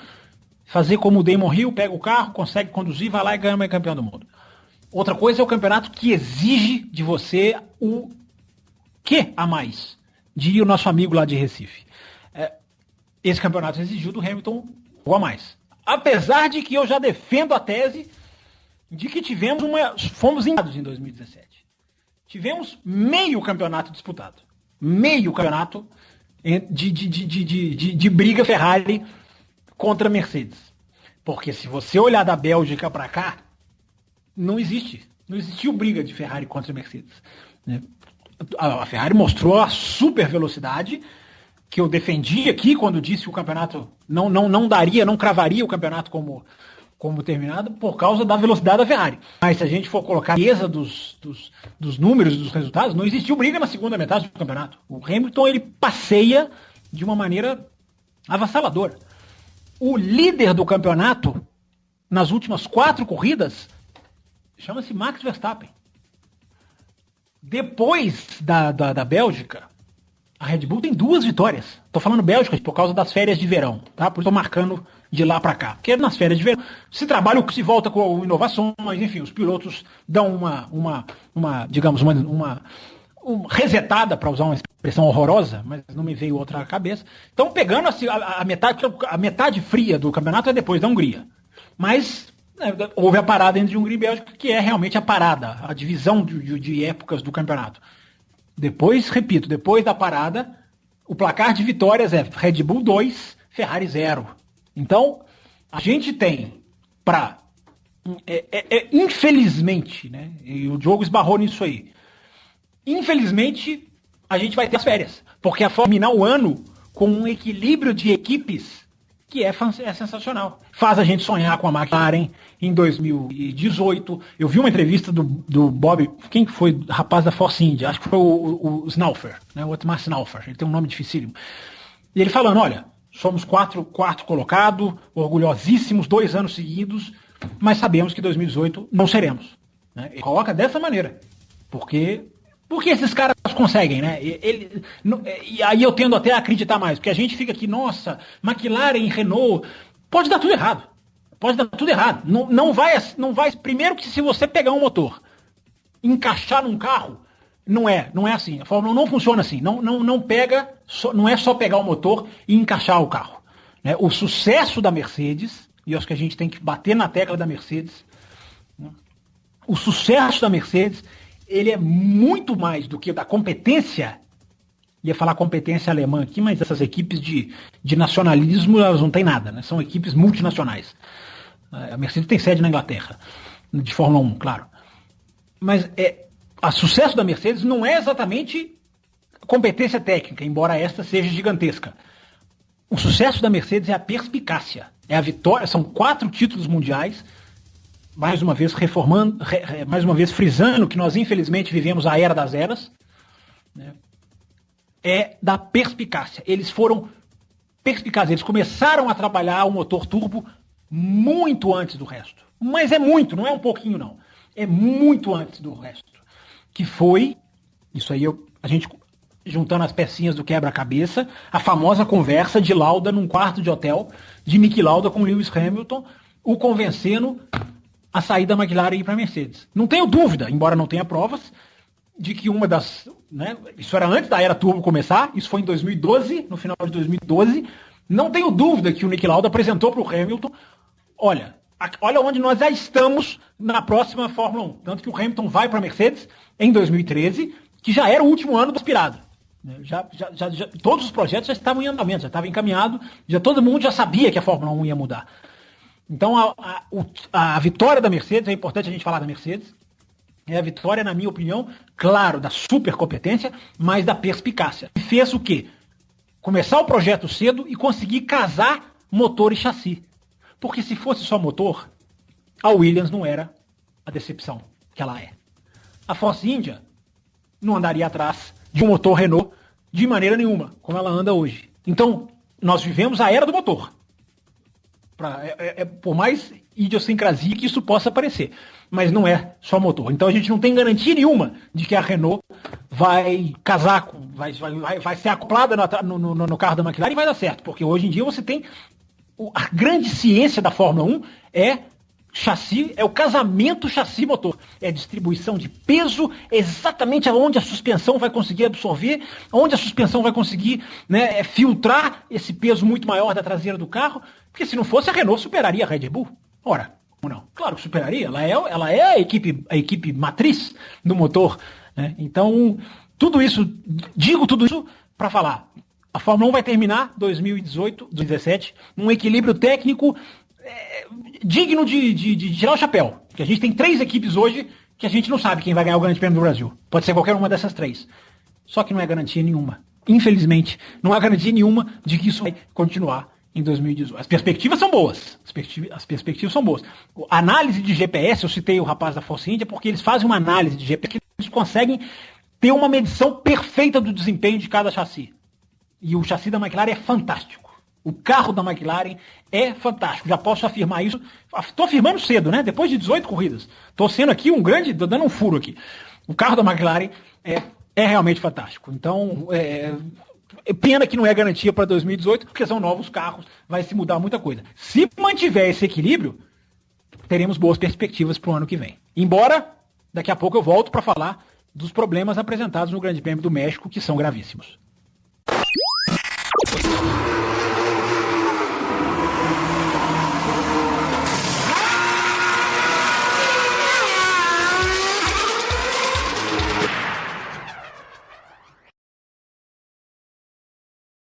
fazer como o Damon Hill, pega o carro, consegue conduzir, vai lá e ganha o campeão do mundo. Outra coisa é o campeonato que exige de você o que a mais, diria o nosso amigo lá de Recife. Esse campeonato exigiu do Hamilton algo a mais. Apesar de que eu já defendo a tese de que fomos enganados em 2017. Tivemos meio campeonato disputado. Meio campeonato de briga Ferrari contra Mercedes. Porque se você olhar da Bélgica para cá, não existiu briga de Ferrari contra Mercedes. A Ferrari mostrou a super velocidade que eu defendi aqui quando disse que o campeonato não cravaria o campeonato como terminado por causa da velocidade da Ferrari. Mas se a gente for colocar a mesa dos números e dos resultados, não existiu briga na segunda metade do campeonato. O Hamilton ele passeia de uma maneira avassaladora. O líder do campeonato nas últimas 4 corridas chama-se Max Verstappen. Depois da Bélgica, a Red Bull tem 2 vitórias. Estou falando Bélgica por causa das férias de verão, tá? Por isso estou marcando de lá para cá. Porque nas férias de verão se trabalha, se volta com inovações, enfim, os pilotos dão uma resetada, para usar uma expressão horrorosa, mas não me veio outra à cabeça. Então, pegando assim, a metade fria do campeonato é depois da Hungria. Mas houve a parada entre Hungria e Bélgica, que é realmente a parada, a divisão de épocas do campeonato. Depois, repito, depois da parada, o placar de vitórias é Red Bull 2, Ferrari 0. Então, a gente tem infelizmente, né, e o Diogo esbarrou nisso aí, infelizmente, a gente vai ter as férias, porque a terminar o ano com um equilíbrio de equipes que é sensacional. Faz a gente sonhar com a McLaren em 2018. Eu vi uma entrevista do Bob, quem foi o rapaz da Force India? Acho que foi o Snauffer, né? O Otmar Snauffer, ele tem um nome dificílimo. E ele falando, olha, somos quarto colocado, orgulhosíssimos, 2 anos seguidos, mas sabemos que 2018 não seremos. Né? Ele coloca dessa maneira, porque esses caras conseguem, né? E aí eu tendo até a acreditar mais, porque a gente fica aqui, nossa, McLaren, Renault, pode dar tudo errado. Pode dar tudo errado. Não vai. Primeiro que se você pegar um motor, encaixar num carro, não é assim. A Fórmula 1 não funciona assim. Não pega, não é só pegar o motor e encaixar o carro. Né? O sucesso da Mercedes e acho que a gente tem que bater na tecla da Mercedes, né? O sucesso da Mercedes, ele é muito mais do que da competência. Ia falar competência alemã aqui, mas essas equipes de nacionalismo, elas não têm nada, né? São equipes multinacionais. A Mercedes tem sede na Inglaterra, de Fórmula 1, claro. Mas o sucesso da Mercedes não é exatamente competência técnica, embora esta seja gigantesca. O sucesso da Mercedes é a perspicácia, é a vitória. São 4 títulos mundiais, mais uma vez mais uma vez frisando que nós infelizmente vivemos a era das eras, né? É da perspicácia. Eles foram perspicazes, eles começaram a trabalhar o motor turbo muito antes do resto. Mas é muito, não é um pouquinho não. É muito antes do resto. Que foi, isso aí a gente juntando as pecinhas do quebra-cabeça, a famosa conversa de Lauda num quarto de hotel, de Niki Lauda com Lewis Hamilton, o convencendo a sair da McLaren e ir para a Mercedes. Não tenho dúvida, embora não tenha provas, de que uma das... Né, isso era antes da era turbo começar, isso foi em 2012, no final de 2012. Não tenho dúvida que o Niki Lauda apresentou para o Hamilton, olha onde nós já estamos na próxima Fórmula 1. Tanto que o Hamilton vai para a Mercedes em 2013, que já era o último ano do aspirado. Todos os projetos já estavam em andamento, já estava encaminhado, todo mundo já sabia que a Fórmula 1 ia mudar. Então a vitória da Mercedes, é importante a gente falar da Mercedes, é a vitória, na minha opinião, claro, da super competência, mas da perspicácia. E fez o quê? Começar o projeto cedo e conseguir casar motor e chassi. Porque se fosse só motor, a Williams não era a decepção que ela é. A Force India não andaria atrás de um motor Renault de maneira nenhuma, como ela anda hoje. Então, nós vivemos a era do motor. Por mais idiosincrasia que isso possa parecer. Mas não é só motor. Então a gente não tem garantia nenhuma de que a Renault vai casar, vai ser acoplada no carro da McLaren e vai dar certo. Porque hoje em dia você tem... A grande ciência da Fórmula 1 é chassi, é o casamento chassi-motor. É distribuição de peso, exatamente aonde a suspensão vai conseguir absorver, onde a suspensão vai conseguir, né, filtrar esse peso muito maior da traseira do carro. Porque se não fosse, a Renault superaria a Red Bull. Ora, não. Claro que superaria. Ela é a equipe matriz do motor, né? Então, digo tudo isso para falar. A Fórmula 1 vai terminar 2018, 2017, num equilíbrio técnico digno de tirar o chapéu. Porque a gente tem 3 equipes hoje que a gente não sabe quem vai ganhar o Grande Prêmio do Brasil. Pode ser qualquer uma dessas 3. Só que não é garantia nenhuma. Infelizmente, não há garantia nenhuma de que isso vai continuar em 2018. As perspectivas são boas. As perspectivas são boas. A análise de GPS, eu citei o rapaz da Force India, porque eles fazem uma análise de GPS que eles conseguem ter uma medição perfeita do desempenho de cada chassi. E o chassi da McLaren é fantástico. O carro da McLaren é fantástico. Já posso afirmar isso. Estou afirmando cedo, né? Depois de 18 corridas. Estou sendo aqui tô dando um furo aqui. O carro da McLaren é realmente fantástico. Então, pena que não é garantia para 2018, porque são novos carros, vai se mudar muita coisa. Se mantiver esse equilíbrio, teremos boas perspectivas para o ano que vem. Embora, daqui a pouco eu volto para falar dos problemas apresentados no Grande Prêmio do México, que são gravíssimos.